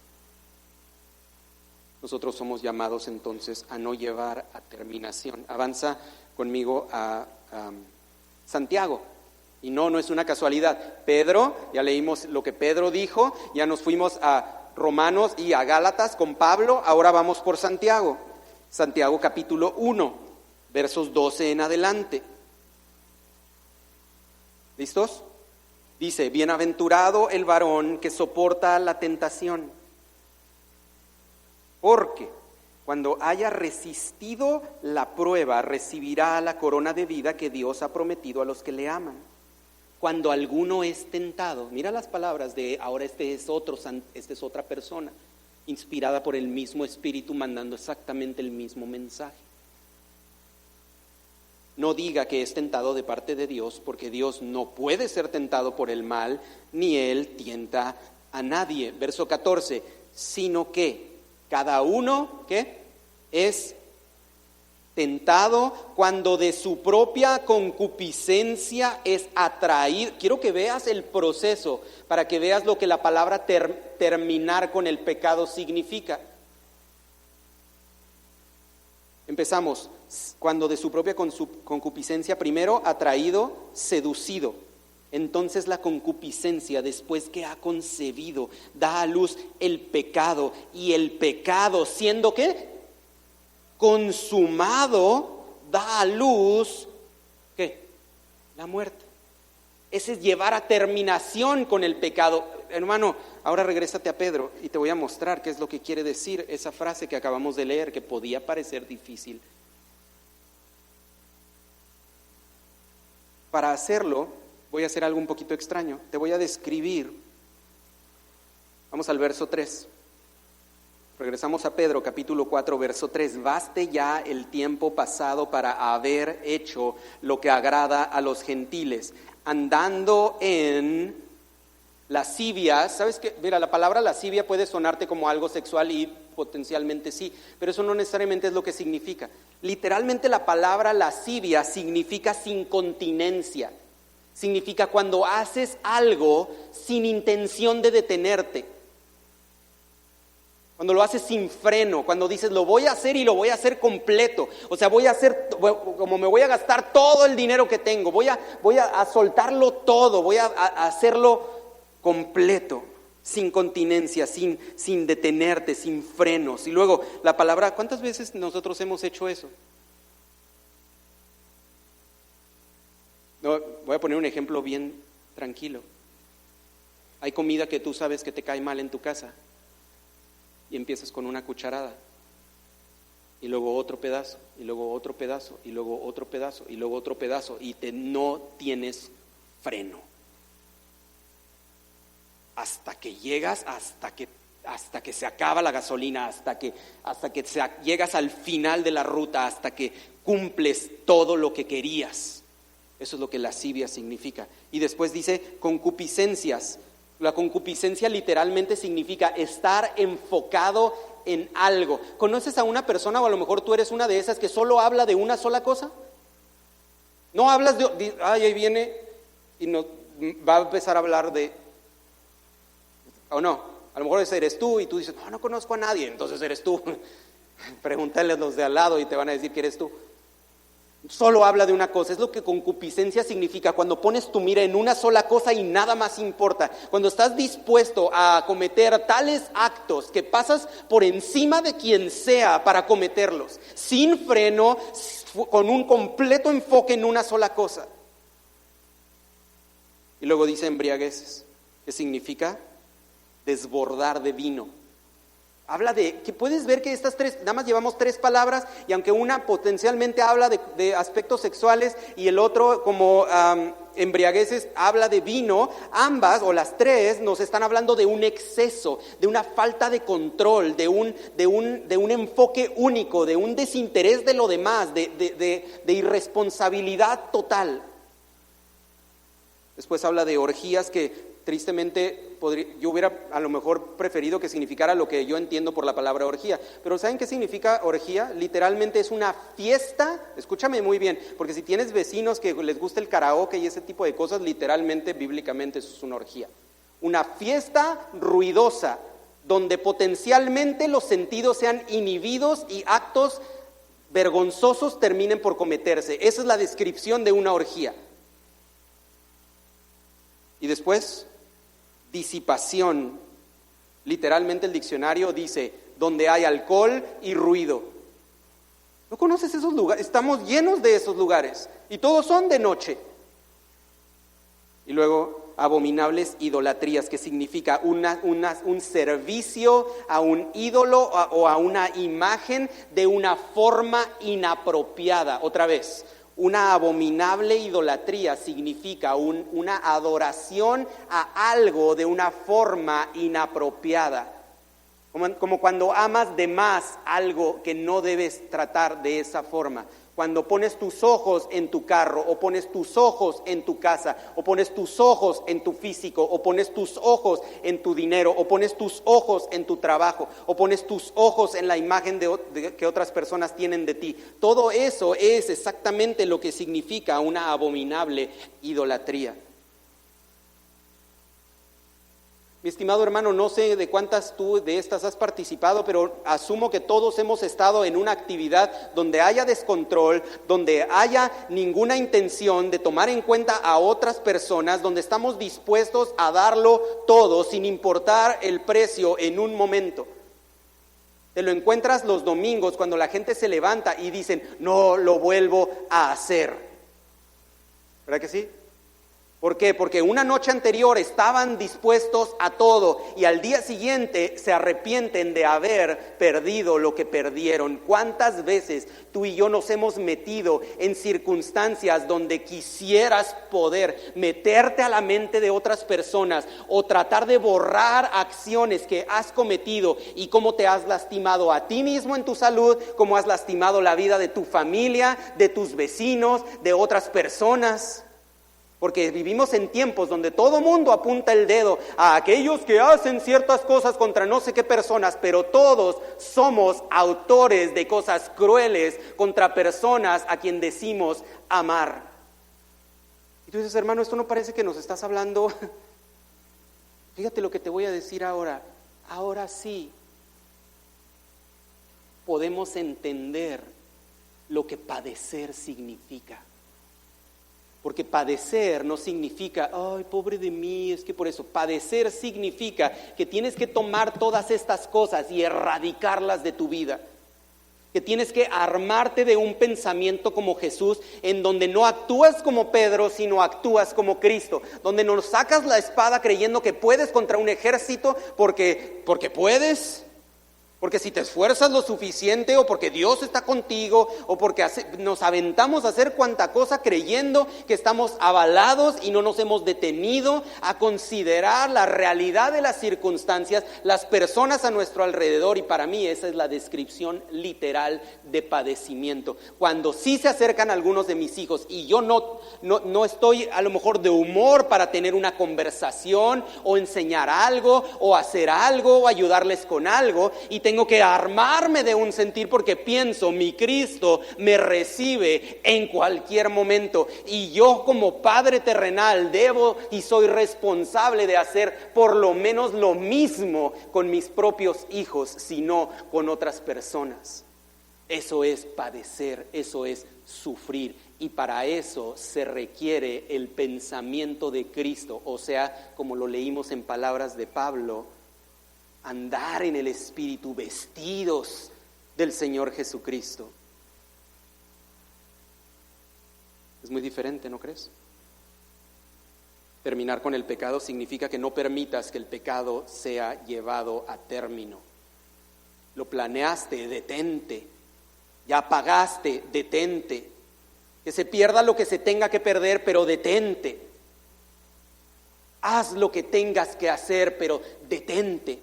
Nosotros somos llamados entonces a no llevar a terminación. Avanza conmigo a Santiago. Y no es una casualidad. Pedro, ya leímos lo que Pedro dijo, ya nos fuimos a Romanos y a Gálatas con Pablo, ahora vamos por Santiago. Santiago capítulo 1, versos 12 en adelante. ¿Listos? Dice, bienaventurado el varón que soporta la tentación, porque cuando haya resistido la prueba, recibirá la corona de vida que Dios ha prometido a los que le aman. Cuando alguno es tentado, mira las palabras de ahora esta es otra persona, inspirada por el mismo Espíritu, mandando exactamente el mismo mensaje. No diga que es tentado de parte de Dios, porque Dios no puede ser tentado por el mal, ni Él tienta a nadie. Verso 14, sino que cada uno, ¿qué? Es tentado cuando de su propia concupiscencia es atraído. Quiero que veas el proceso para que veas lo que la palabra terminar con el pecado significa. Empezamos. Cuando de su propia concupiscencia, primero atraído, seducido. Entonces la concupiscencia, después que ha concebido, da a luz el pecado. Y el pecado, siendo ¿qué? Consumado, da a luz ¿qué? La muerte. Ese es llevar a terminación con el pecado. Hermano, ahora regrésate a Pedro y te voy a mostrar qué es lo que quiere decir esa frase que acabamos de leer, que podía parecer difícil. Para hacerlo, voy a hacer algo un poquito extraño. Te voy a describir. Vamos al verso 3. Regresamos a Pedro, capítulo 4, verso 3. Baste ya el tiempo pasado para haber hecho lo que agrada a los gentiles, andando en lascivias. ¿Sabes qué? Mira, la palabra lascivia puede sonarte como algo sexual y potencialmente sí, pero eso no necesariamente es lo que significa. Literalmente la palabra lascivia significa sin continencia. significa cuando haces algo sin intención de detenerte. Cuando lo haces sin freno, cuando dices lo voy a hacer y lo voy a hacer completo. O sea, voy a hacer, como me voy a gastar todo el dinero que tengo, voy a soltarlo todo, voy a hacerlo completo, sin continencia, sin detenerte, sin frenos. Y luego la palabra, ¿cuántas veces nosotros hemos hecho eso? No, voy a poner un ejemplo bien tranquilo. Hay comida que tú sabes que te cae mal en tu casa. Y empiezas con una cucharada, y luego otro pedazo, y luego otro pedazo, y luego otro pedazo, y luego otro pedazo, y no tienes freno. Hasta que llegas, hasta que se acaba la gasolina, hasta que llegas al final de la ruta, hasta que cumples todo lo que querías. Eso es lo que lascivia significa. Y después dice concupiscencias. La concupiscencia literalmente significa estar enfocado en algo. ¿Conoces a una persona, o a lo mejor tú eres una de esas, que solo habla de una sola cosa? No hablas ahí viene y no, va a empezar a hablar de, o no, a lo mejor ese eres tú y tú dices, no conozco a nadie, entonces eres tú. Pregúntale a los de al lado y te van a decir que eres tú. Solo habla de una cosa. Es lo que concupiscencia significa, cuando pones tu mira en una sola cosa y nada más importa. Cuando estás dispuesto a cometer tales actos que pasas por encima de quien sea para cometerlos, sin freno, con un completo enfoque en una sola cosa. Y luego dice embriagueces, que significa desbordar de vino. Habla de, que puedes ver que estas tres, nada más llevamos tres palabras, y aunque una potencialmente habla de aspectos sexuales y el otro como embriagueces habla de vino, ambas o las tres nos están hablando de un exceso, de una falta de control, de un enfoque único, de un desinterés de lo demás, de irresponsabilidad total. Después habla de orgías que tristemente yo hubiera a lo mejor preferido que significara lo que yo entiendo por la palabra orgía. Pero ¿saben qué significa orgía? Literalmente es una fiesta, escúchame muy bien, porque si tienes vecinos que les gusta el karaoke y ese tipo de cosas, literalmente, bíblicamente eso es una orgía. Una fiesta ruidosa, donde potencialmente los sentidos sean inhibidos y actos vergonzosos terminen por cometerse. Esa es la descripción de una orgía. Y después, disipación. Literalmente el diccionario dice, donde hay alcohol y ruido. ¿No conoces esos lugares? Estamos llenos de esos lugares y todos son de noche. Y luego, abominables idolatrías, que significa un servicio a un ídolo o a una imagen de una forma inapropiada. Otra vez, una abominable idolatría significa una adoración a algo de una forma inapropiada. Como cuando amas de más algo que no debes tratar de esa forma. Cuando pones tus ojos en tu carro, o pones tus ojos en tu casa, o pones tus ojos en tu físico, o pones tus ojos en tu dinero, o pones tus ojos en tu trabajo, o pones tus ojos en la imagen que otras personas tienen de ti. Todo eso es exactamente lo que significa una abominable idolatría. Mi estimado hermano, no sé de cuántas tú de estas has participado, pero asumo que todos hemos estado en una actividad donde haya descontrol, donde haya ninguna intención de tomar en cuenta a otras personas, donde estamos dispuestos a darlo todo sin importar el precio en un momento. Te lo encuentras los domingos cuando la gente se levanta y dicen, no lo vuelvo a hacer. ¿Verdad que sí? ¿Por qué? Porque una noche anterior estaban dispuestos a todo y al día siguiente se arrepienten de haber perdido lo que perdieron. ¿Cuántas veces tú y yo nos hemos metido en circunstancias donde quisieras poder meterte a la mente de otras personas o tratar de borrar acciones que has cometido y cómo te has lastimado a ti mismo en tu salud, cómo has lastimado la vida de tu familia, de tus vecinos, de otras personas? Porque vivimos en tiempos donde todo mundo apunta el dedo a aquellos que hacen ciertas cosas contra no sé qué personas, pero todos somos autores de cosas crueles contra personas a quien decimos amar. tú dices, hermano, esto no parece que nos estás hablando. Fíjate lo que te voy a decir ahora. Ahora sí podemos entender lo que padecer significa. Porque padecer no significa, ay, pobre de mí, es que por eso. Padecer significa que tienes que tomar todas estas cosas y erradicarlas de tu vida. Que tienes que armarte de un pensamiento como Jesús, en donde no actúas como Pedro, sino actúas como Cristo. Donde no sacas la espada creyendo que puedes contra un ejército porque puedes. Porque si te esfuerzas lo suficiente, o porque Dios está contigo, o porque nos aventamos a hacer cuanta cosa creyendo que estamos avalados y no nos hemos detenido a considerar la realidad de las circunstancias, las personas a nuestro alrededor. Y para mí esa es la descripción literal de padecimiento. Cuando sí se acercan algunos de mis hijos y yo no estoy a lo mejor de humor para tener una conversación o enseñar algo o hacer algo o ayudarles con algo, y tengo que armarme de un sentir porque pienso, mi Cristo me recibe en cualquier momento, y yo como Padre terrenal debo y soy responsable de hacer por lo menos lo mismo con mis propios hijos, si no con otras personas. Eso es padecer, eso es sufrir, y para eso se requiere el pensamiento de Cristo, o sea, como lo leímos en palabras de Pablo, andar en el Espíritu, vestidos del Señor Jesucristo. Es muy diferente, ¿no crees? Terminar con el pecado significa que no permitas que el pecado sea llevado a término. Lo planeaste, detente. Ya pagaste, detente. Que se pierda lo que se tenga que perder, pero detente. Haz lo que tengas que hacer, pero detente.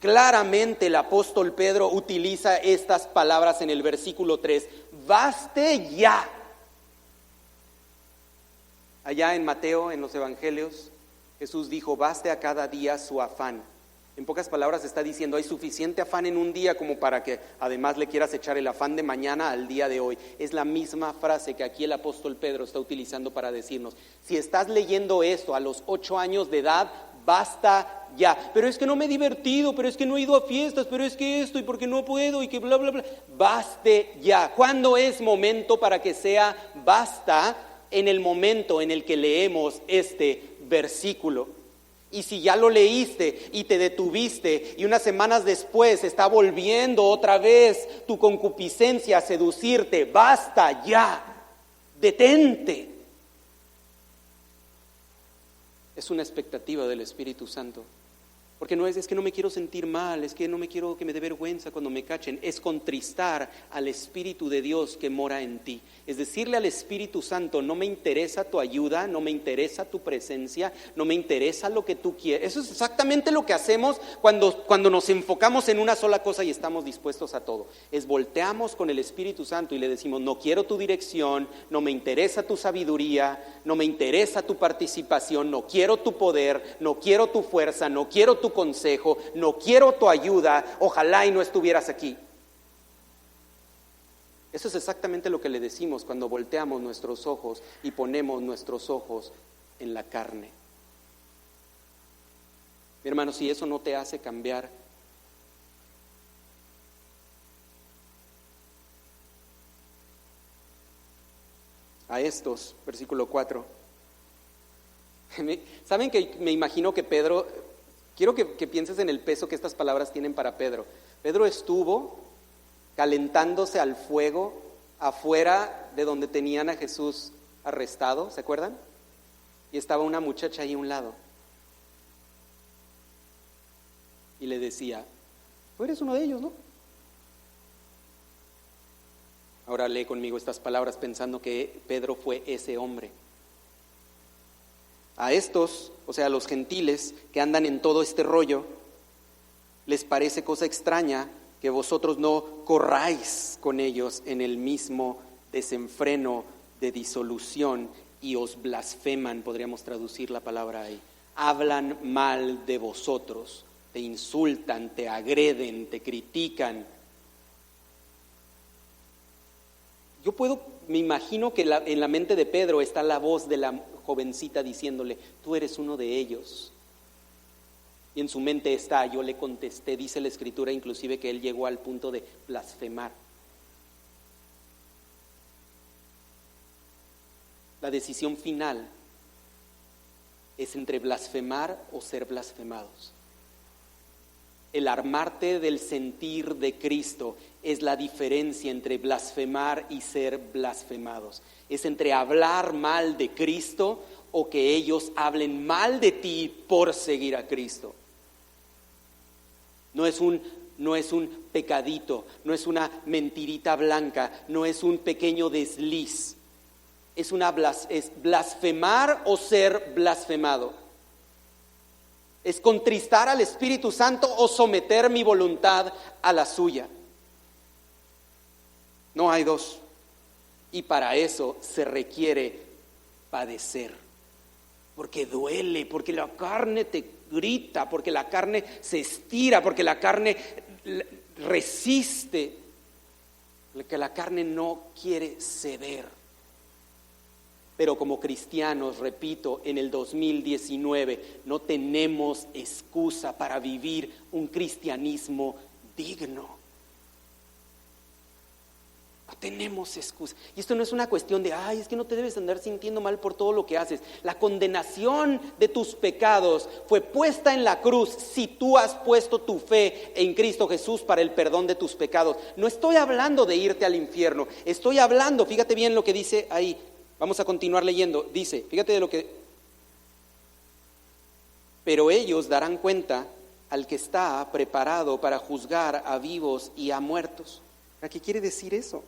Claramente el apóstol Pedro utiliza estas palabras en el versículo 3. Baste ya. Allá en Mateo, en los evangelios, Jesús dijo, baste a cada día su afán. En pocas palabras está diciendo, hay suficiente afán en un día como para que además le quieras echar el afán de mañana al día de hoy. Es la misma frase que aquí el apóstol Pedro está utilizando para decirnos, si estás leyendo esto a los 8 años de edad, basta ya. Pero es que no me he divertido, pero es que no he ido a fiestas, pero es que esto y porque no puedo y que bla, bla, bla. Baste ya. ¿Cuándo es momento para que sea basta? En el momento en el que leemos este versículo. Y si ya lo leíste y te detuviste y unas semanas después está volviendo otra vez tu concupiscencia a seducirte, basta ya, detente. Es una expectativa del Espíritu Santo. Porque no es que no me quiero sentir mal, es que no me quiero que me dé vergüenza cuando me cachen. Es contristar al Espíritu de Dios que mora en ti. Es decirle al Espíritu Santo, no me interesa tu ayuda, no me interesa tu presencia, no me interesa lo que tú quieres. Eso es exactamente lo que hacemos cuando nos enfocamos en una sola cosa y estamos dispuestos a todo. Es volteamos con el Espíritu Santo y le decimos, no quiero tu dirección, no me interesa tu sabiduría, no me interesa tu participación, no quiero tu poder, no quiero tu fuerza, no quiero tu consejo, no quiero tu ayuda, ojalá y no estuvieras aquí. Eso es exactamente lo que le decimos cuando volteamos nuestros ojos y ponemos nuestros ojos en la carne. Mi hermano, si eso no te hace cambiar, a estos, versículo 4, ¿saben que me imagino que Pedro, quiero que pienses en el peso que estas palabras tienen para Pedro? Pedro estuvo calentándose al fuego afuera de donde tenían a Jesús arrestado, ¿se acuerdan? Y estaba una muchacha ahí a un lado. Y le decía, tú eres uno de ellos, ¿no? Ahora lee conmigo estas palabras pensando que Pedro fue ese hombre. A estos, o sea, a los gentiles que andan en todo este rollo, les parece cosa extraña que vosotros no corráis con ellos en el mismo desenfreno de disolución y os blasfeman, podríamos traducir la palabra ahí. Hablan mal de vosotros, te insultan, te agreden, te critican. Me imagino que en la mente de Pedro está la voz de la jovencita diciéndole, tú eres uno de ellos. Y en su mente está, yo le contesté, dice la Escritura inclusive que él llegó al punto de blasfemar. La decisión final es entre blasfemar o ser blasfemados. El armarte del sentir de Cristo es la diferencia entre blasfemar y ser blasfemados. Es entre hablar mal de Cristo o que ellos hablen mal de ti por seguir a Cristo. No es un pecadito, no es una mentirita blanca, no es un pequeño desliz. Es blasfemar o ser blasfemado. Es contristar al Espíritu Santo o someter mi voluntad a la suya. No hay dos. Y para eso se requiere padecer. Porque duele, porque la carne te grita, porque la carne se estira, porque la carne resiste, porque la carne no quiere ceder. Pero como cristianos, repito, en el 2019 no tenemos excusa para vivir un cristianismo digno. No tenemos excusa. Y esto no es una cuestión de, es que no te debes andar sintiendo mal por todo lo que haces. La condenación de tus pecados fue puesta en la cruz si tú has puesto tu fe en Cristo Jesús para el perdón de tus pecados. No estoy hablando de irte al infierno. Estoy hablando, fíjate bien lo que dice ahí. Vamos a continuar leyendo. Dice, fíjate de lo que... Pero ellos darán cuenta al que está preparado para juzgar a vivos y a muertos. ¿Qué quiere decir eso?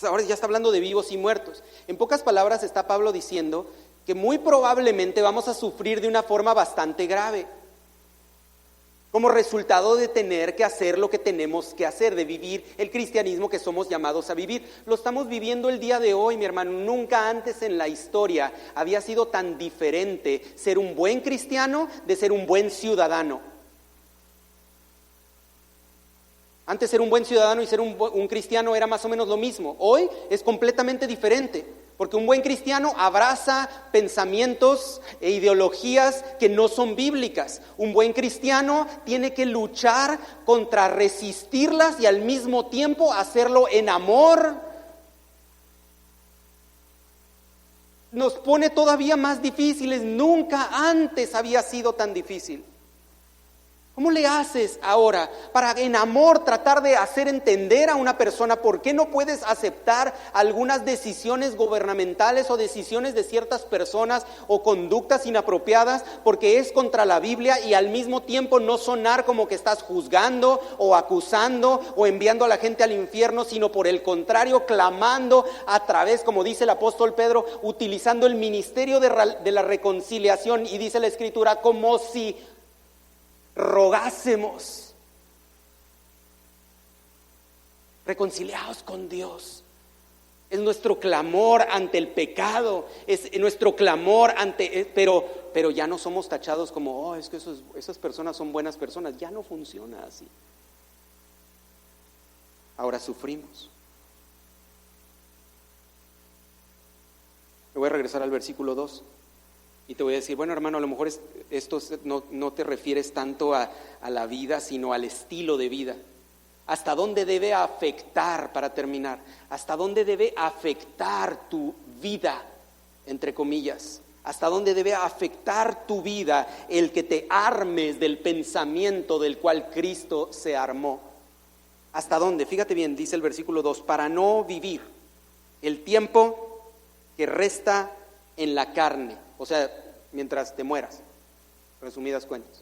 Ahora ya está hablando de vivos y muertos. En pocas palabras está Pablo diciendo que muy probablemente vamos a sufrir de una forma bastante grave, como resultado de tener que hacer lo que tenemos que hacer, de vivir el cristianismo que somos llamados a vivir. Lo estamos viviendo el día de hoy, mi hermano. Nunca antes en la historia había sido tan diferente ser un buen cristiano de ser un buen ciudadano. Antes ser un buen ciudadano y ser un cristiano era más o menos lo mismo. Hoy es completamente diferente, porque un buen cristiano abraza pensamientos e ideologías que no son bíblicas. Un buen cristiano tiene que luchar contra resistirlas y al mismo tiempo hacerlo en amor. Nos pone todavía más difíciles. Nunca antes había sido tan difícil. ¿Cómo le haces ahora para en amor tratar de hacer entender a una persona por qué no puedes aceptar algunas decisiones gubernamentales o decisiones de ciertas personas o conductas inapropiadas porque es contra la Biblia, y al mismo tiempo no sonar como que estás juzgando o acusando o enviando a la gente al infierno, sino por el contrario clamando a través, como dice el apóstol Pedro, utilizando el ministerio de la reconciliación, y dice la Escritura como si rogásemos, reconciliados con Dios. Es nuestro clamor ante el pecado, es nuestro clamor ante, pero ya no somos tachados como, es que esas personas son buenas personas. Ya no funciona así. Ahora sufrimos. Me voy a regresar al versículo 2. Y te voy a decir, bueno, hermano, a lo mejor esto no te refieres tanto a la vida, sino al estilo de vida. ¿Hasta dónde debe afectar, para terminar, hasta dónde debe afectar tu vida, entre comillas? ¿Hasta dónde debe afectar tu vida el que te armes del pensamiento del cual Cristo se armó? ¿Hasta dónde? Fíjate bien, dice el versículo 2, para no vivir el tiempo que resta en la carne. O sea, mientras te mueras, resumidas cuentas.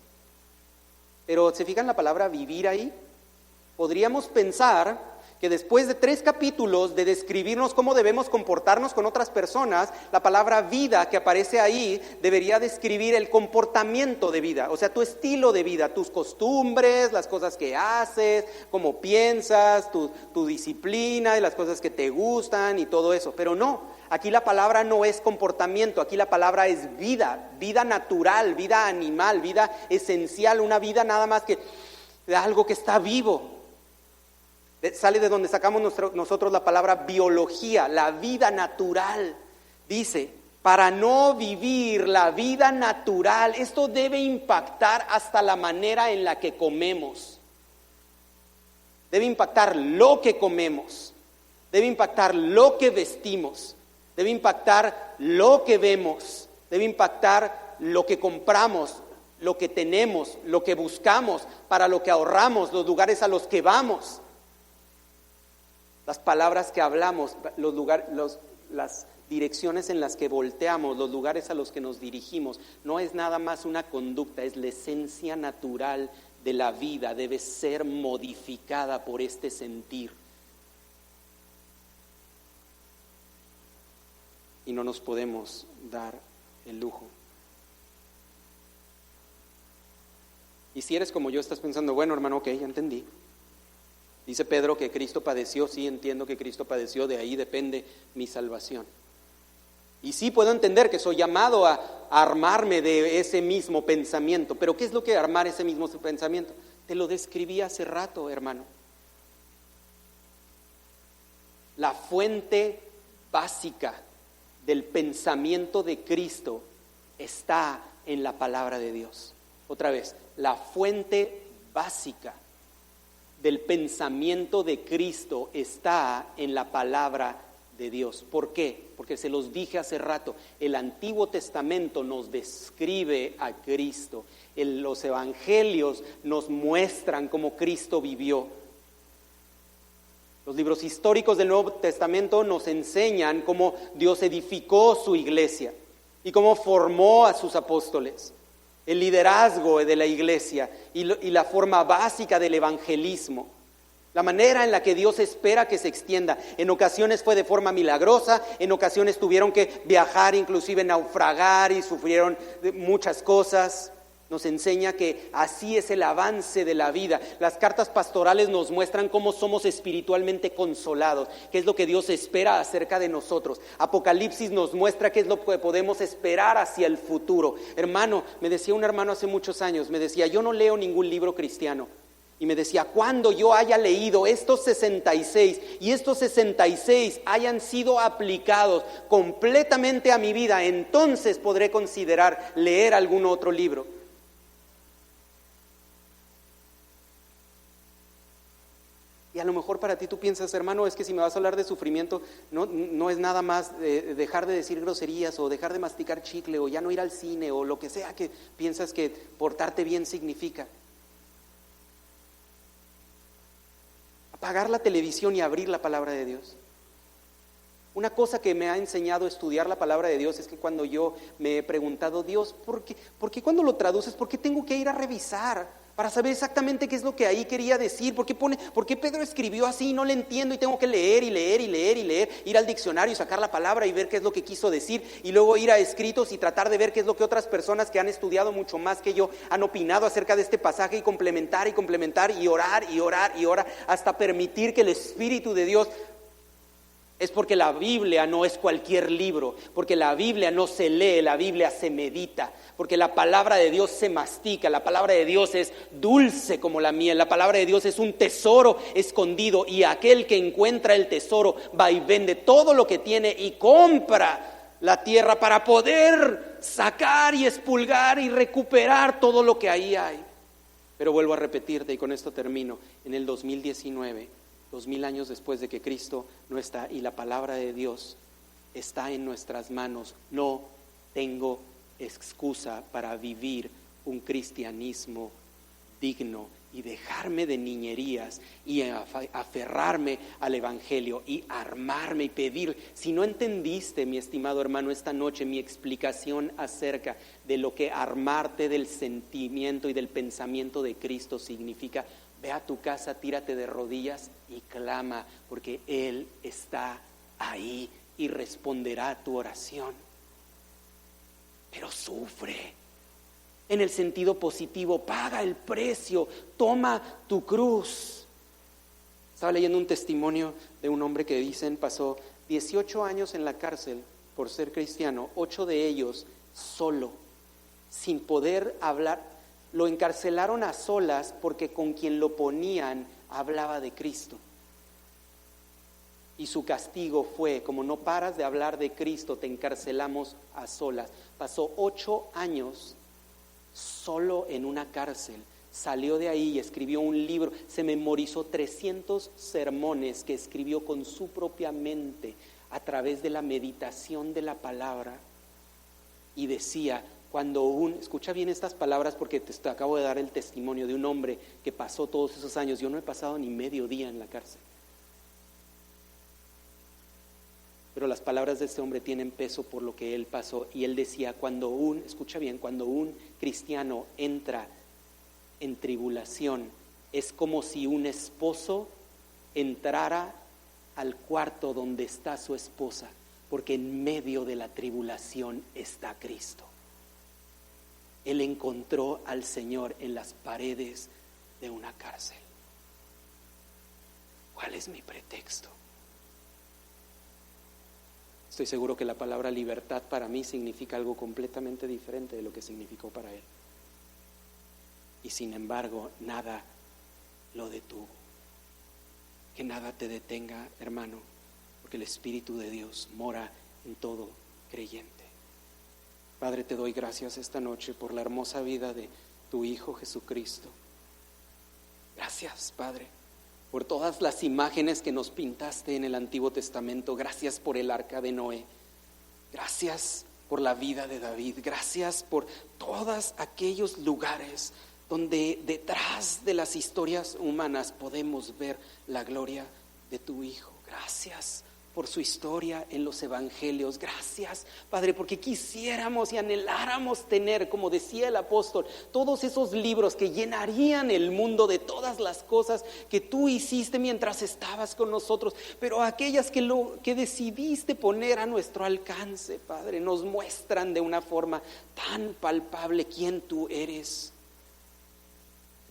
Pero ¿se fijan la palabra vivir ahí? Podríamos pensar que después de 3 capítulos de describirnos cómo debemos comportarnos con otras personas, la palabra vida que aparece ahí debería describir el comportamiento de vida, o sea, tu estilo de vida, tus costumbres, las cosas que haces, cómo piensas, tu disciplina y las cosas que te gustan y todo eso. Pero no, aquí la palabra no es comportamiento, aquí la palabra es vida, vida natural, vida animal, vida esencial, una vida nada más que de algo que está vivo. Sale de donde sacamos nosotros la palabra biología, la vida natural. Dice, para no vivir la vida natural. Esto debe impactar hasta la manera en la que comemos. Debe impactar lo que comemos. Debe impactar lo que vestimos. Debe impactar lo que vemos. Debe impactar lo que compramos, lo que tenemos, lo que buscamos, para lo que ahorramos, los lugares a los que vamos, las palabras que hablamos, las direcciones en las que volteamos, los lugares a los que nos dirigimos. No es nada más una conducta, es la esencia natural de la vida. Debe ser modificada por este sentir. Y no nos podemos dar el lujo. Y si eres como yo, estás pensando, bueno, hermano, ok, ya entendí. Dice Pedro que Cristo padeció, sí entiendo que Cristo padeció, de ahí depende mi salvación. Y sí puedo entender que soy llamado a armarme de ese mismo pensamiento, pero ¿qué es lo que armar ese mismo pensamiento? Te lo describí hace rato, hermano. La fuente básica del pensamiento de Cristo está en la palabra de Dios. Otra vez, la fuente básica del pensamiento de Cristo está en la palabra de Dios. ¿Por qué? Porque se los dije hace rato, el Antiguo Testamento nos describe a Cristo, los evangelios nos muestran cómo Cristo vivió. Los libros históricos del Nuevo Testamento nos enseñan cómo Dios edificó su iglesia y cómo formó a sus apóstoles. El liderazgo de la iglesia y la forma básica del evangelismo, la manera en la que Dios espera que se extienda. En ocasiones fue de forma milagrosa, en ocasiones tuvieron que viajar, inclusive naufragar, y sufrieron muchas cosas. Nos enseña que así es el avance de la vida. Las cartas pastorales nos muestran cómo somos espiritualmente consolados, qué es lo que Dios espera acerca de nosotros. Apocalipsis nos muestra qué es lo que podemos esperar hacia el futuro. Hermano, me decía un hermano hace muchos años, me decía, yo no leo ningún libro cristiano. Y me decía, cuando yo haya leído estos 66 y estos 66 hayan sido aplicados completamente a mi vida, entonces podré considerar leer algún otro libro. Y a lo mejor para ti tú piensas, hermano, es que si me vas a hablar de sufrimiento, no es nada más dejar de decir groserías o dejar de masticar chicle o ya no ir al cine o lo que sea que piensas que portarte bien significa. Apagar la televisión y abrir la palabra de Dios. Una cosa que me ha enseñado a estudiar la palabra de Dios es que cuando yo me he preguntado, Dios, ¿por qué cuando lo traduces, por qué tengo que ir a revisar para saber exactamente qué es lo que ahí quería decir? ¿Por qué Pedro escribió así y no le entiendo y tengo que leer y leer y leer y leer? Ir al diccionario y sacar la palabra y ver qué es lo que quiso decir y luego ir a escritos y tratar de ver qué es lo que otras personas que han estudiado mucho más que yo han opinado acerca de este pasaje y complementar y orar y orar y orar hasta permitir que el Espíritu de Dios. Es porque la Biblia no es cualquier libro, porque la Biblia no se lee, la Biblia se medita, porque la palabra de Dios se mastica, la palabra de Dios es dulce como la miel, la palabra de Dios es un tesoro escondido y aquel que encuentra el tesoro va y vende todo lo que tiene y compra la tierra para poder sacar y expulgar y recuperar todo lo que ahí hay. Pero vuelvo a repetirte y con esto termino, en el 2019, 2000 años después de que Cristo no está y la palabra de Dios está en nuestras manos, no tengo excusa para vivir un cristianismo digno y dejarme de niñerías y aferrarme al evangelio y armarme y pedir. Si no entendiste, mi estimado hermano, esta noche mi explicación acerca de lo que armarte del sentimiento y del pensamiento de Cristo significa, ve a tu casa, tírate de rodillas y clama, porque Él está ahí y responderá a tu oración. Pero sufre, en el sentido positivo, paga el precio, toma tu cruz. Estaba leyendo un testimonio de un hombre que dicen pasó 18 años en la cárcel por ser cristiano, 8 de ellos solo, sin poder hablar. Lo encarcelaron a solas porque con quien lo ponían hablaba de Cristo. Y su castigo fue, como no paras de hablar de Cristo, te encarcelamos a solas. Pasó 8 años solo en una cárcel. Salió de ahí y escribió un libro. Se memorizó 300 sermones que escribió con su propia mente a través de la meditación de la palabra. Y decía, escucha bien estas palabras porque te acabo de dar el testimonio de un hombre que pasó todos esos años. Yo no he pasado ni medio día en la cárcel. Pero las palabras de este hombre tienen peso por lo que él pasó. Y él decía, cuando un cristiano entra en tribulación, es como si un esposo entrara al cuarto donde está su esposa, porque en medio de la tribulación está Cristo. Él encontró al Señor en las paredes de una cárcel. ¿Cuál es mi pretexto? Estoy seguro que la palabra libertad para mí significa algo completamente diferente de lo que significó para él. Y sin embargo, nada lo detuvo. Que nada te detenga, hermano, porque el Espíritu de Dios mora en todo creyente. Padre, te doy gracias esta noche por la hermosa vida de tu Hijo Jesucristo. Gracias, Padre, por todas las imágenes que nos pintaste en el Antiguo Testamento. Gracias por el arca de Noé. Gracias por la vida de David. Gracias por todos aquellos lugares donde detrás de las historias humanas podemos ver la gloria de tu Hijo. Gracias por su historia en los evangelios. Gracias, Padre, porque quisiéramos y anheláramos tener, como decía el apóstol, todos esos libros que llenarían el mundo de todas las cosas que tú hiciste mientras estabas con nosotros, pero aquellas que decidiste poner a nuestro alcance, Padre, nos muestran de una forma tan palpable quién tú eres.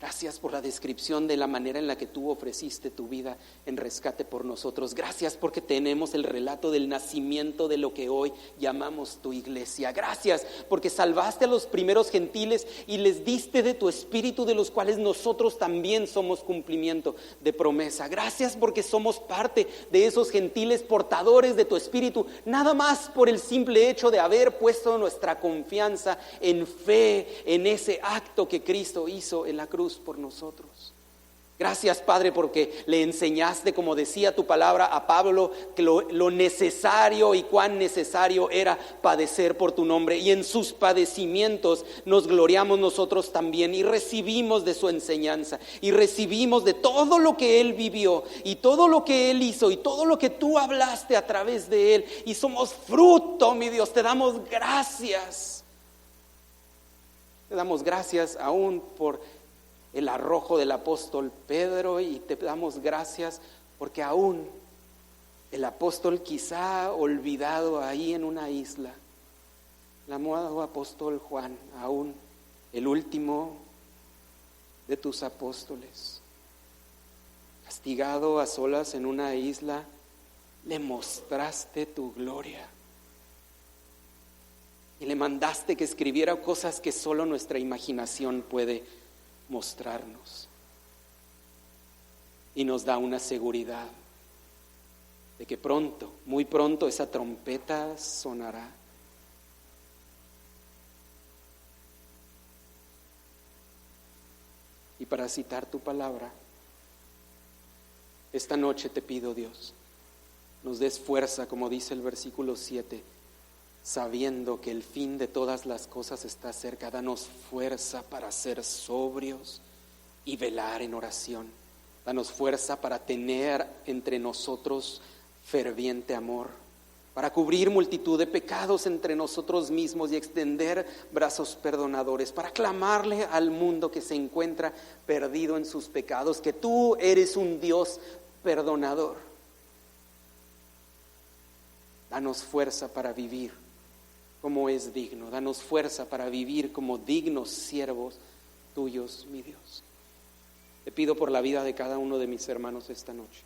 Gracias por la descripción de la manera en la que tú ofreciste tu vida en rescate por nosotros. Gracias porque tenemos el relato del nacimiento de lo que hoy llamamos tu iglesia. Gracias porque salvaste a los primeros gentiles y les diste de tu espíritu, de los cuales nosotros también somos cumplimiento de promesa. Gracias porque somos parte de esos gentiles portadores de tu espíritu, nada más por el simple hecho de haber puesto nuestra confianza en fe, en ese acto que Cristo hizo en la cruz por nosotros. Gracias, Padre, porque le enseñaste, como decía tu palabra, a Pablo que lo necesario y cuán necesario era padecer por tu nombre, y en sus padecimientos nos gloriamos nosotros también, y recibimos de su enseñanza, y recibimos de todo lo que él vivió, y todo lo que él hizo, y todo lo que tú hablaste a través de él, y somos fruto, mi Dios. Te damos gracias. Te damos gracias aún por el arrojo del apóstol Pedro, y te damos gracias porque aún el apóstol quizá olvidado ahí en una isla, el amado apóstol Juan, aún el último de tus apóstoles, castigado a solas en una isla, le mostraste tu gloria y le mandaste que escribiera cosas que solo nuestra imaginación puede mostrarnos, y nos da una seguridad de que pronto, muy pronto, esa trompeta sonará. Y para citar tu palabra, esta noche te pido, Dios, nos des fuerza, como dice el versículo 7, sabiendo que el fin de todas las cosas está cerca. Danos fuerza para ser sobrios y velar en oración. Danos fuerza para tener entre nosotros ferviente amor, para cubrir multitud de pecados entre nosotros mismos y extender brazos perdonadores, para clamarle al mundo que se encuentra perdido en sus pecados, que tú eres un Dios perdonador. Danos fuerza para vivir como es digno. Danos fuerza para vivir como dignos siervos tuyos, mi Dios. Te pido por la vida de cada uno de mis hermanos esta noche,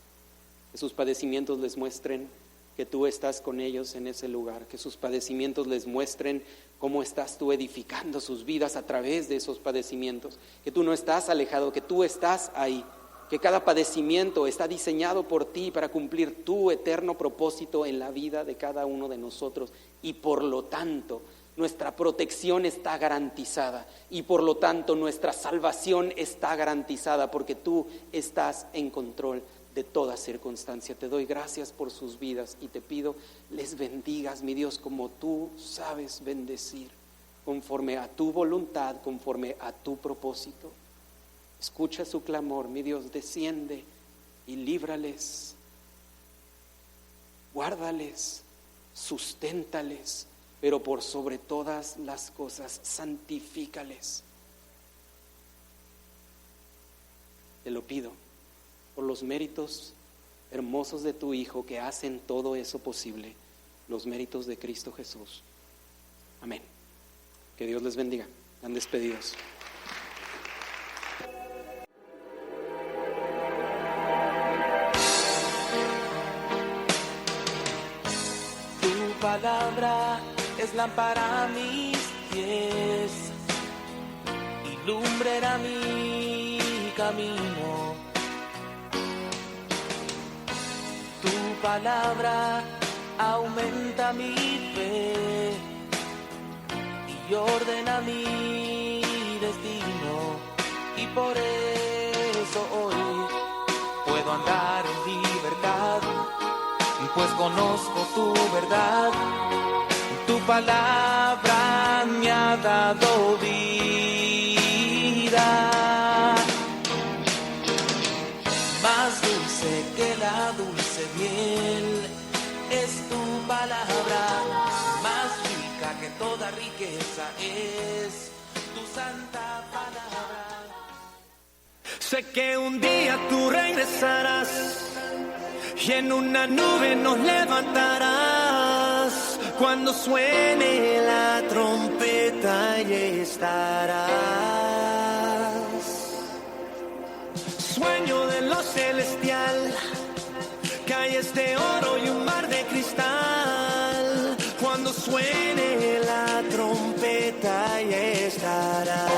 que sus padecimientos les muestren que tú estás con ellos en ese lugar, que sus padecimientos les muestren cómo estás tú edificando sus vidas a través de esos padecimientos, que tú no estás alejado, que tú estás ahí, que cada padecimiento está diseñado por ti para cumplir tu eterno propósito en la vida de cada uno de nosotros, y por lo tanto nuestra protección está garantizada, y por lo tanto nuestra salvación está garantizada, porque tú estás en control de toda circunstancia. Te doy gracias por sus vidas y te pido les bendigas, mi Dios, como tú sabes bendecir, conforme a tu voluntad, conforme a tu propósito. Escucha su clamor, mi Dios, desciende y líbrales, guárdales, susténtales, pero por sobre todas las cosas, santifícales. Te lo pido por los méritos hermosos de tu Hijo, que hacen todo eso posible, los méritos de Cristo Jesús. Amén. Que Dios les bendiga. Están despedidos. Tu palabra es lámpara a mis pies y lumbrera mi camino. Tu palabra aumenta mi fe y ordena mi destino, y por eso hoy puedo andar en libertad, pues conozco tu verdad. Tu palabra me ha dado vida, más dulce que la dulce miel es tu palabra, más rica que toda riqueza es tu santa palabra. Sé que un día tú regresarás y en una nube nos levantarás, cuando suene la trompeta y estarás. Sueño de lo celestial, calles de oro y un mar de cristal, cuando suene la trompeta y estarás.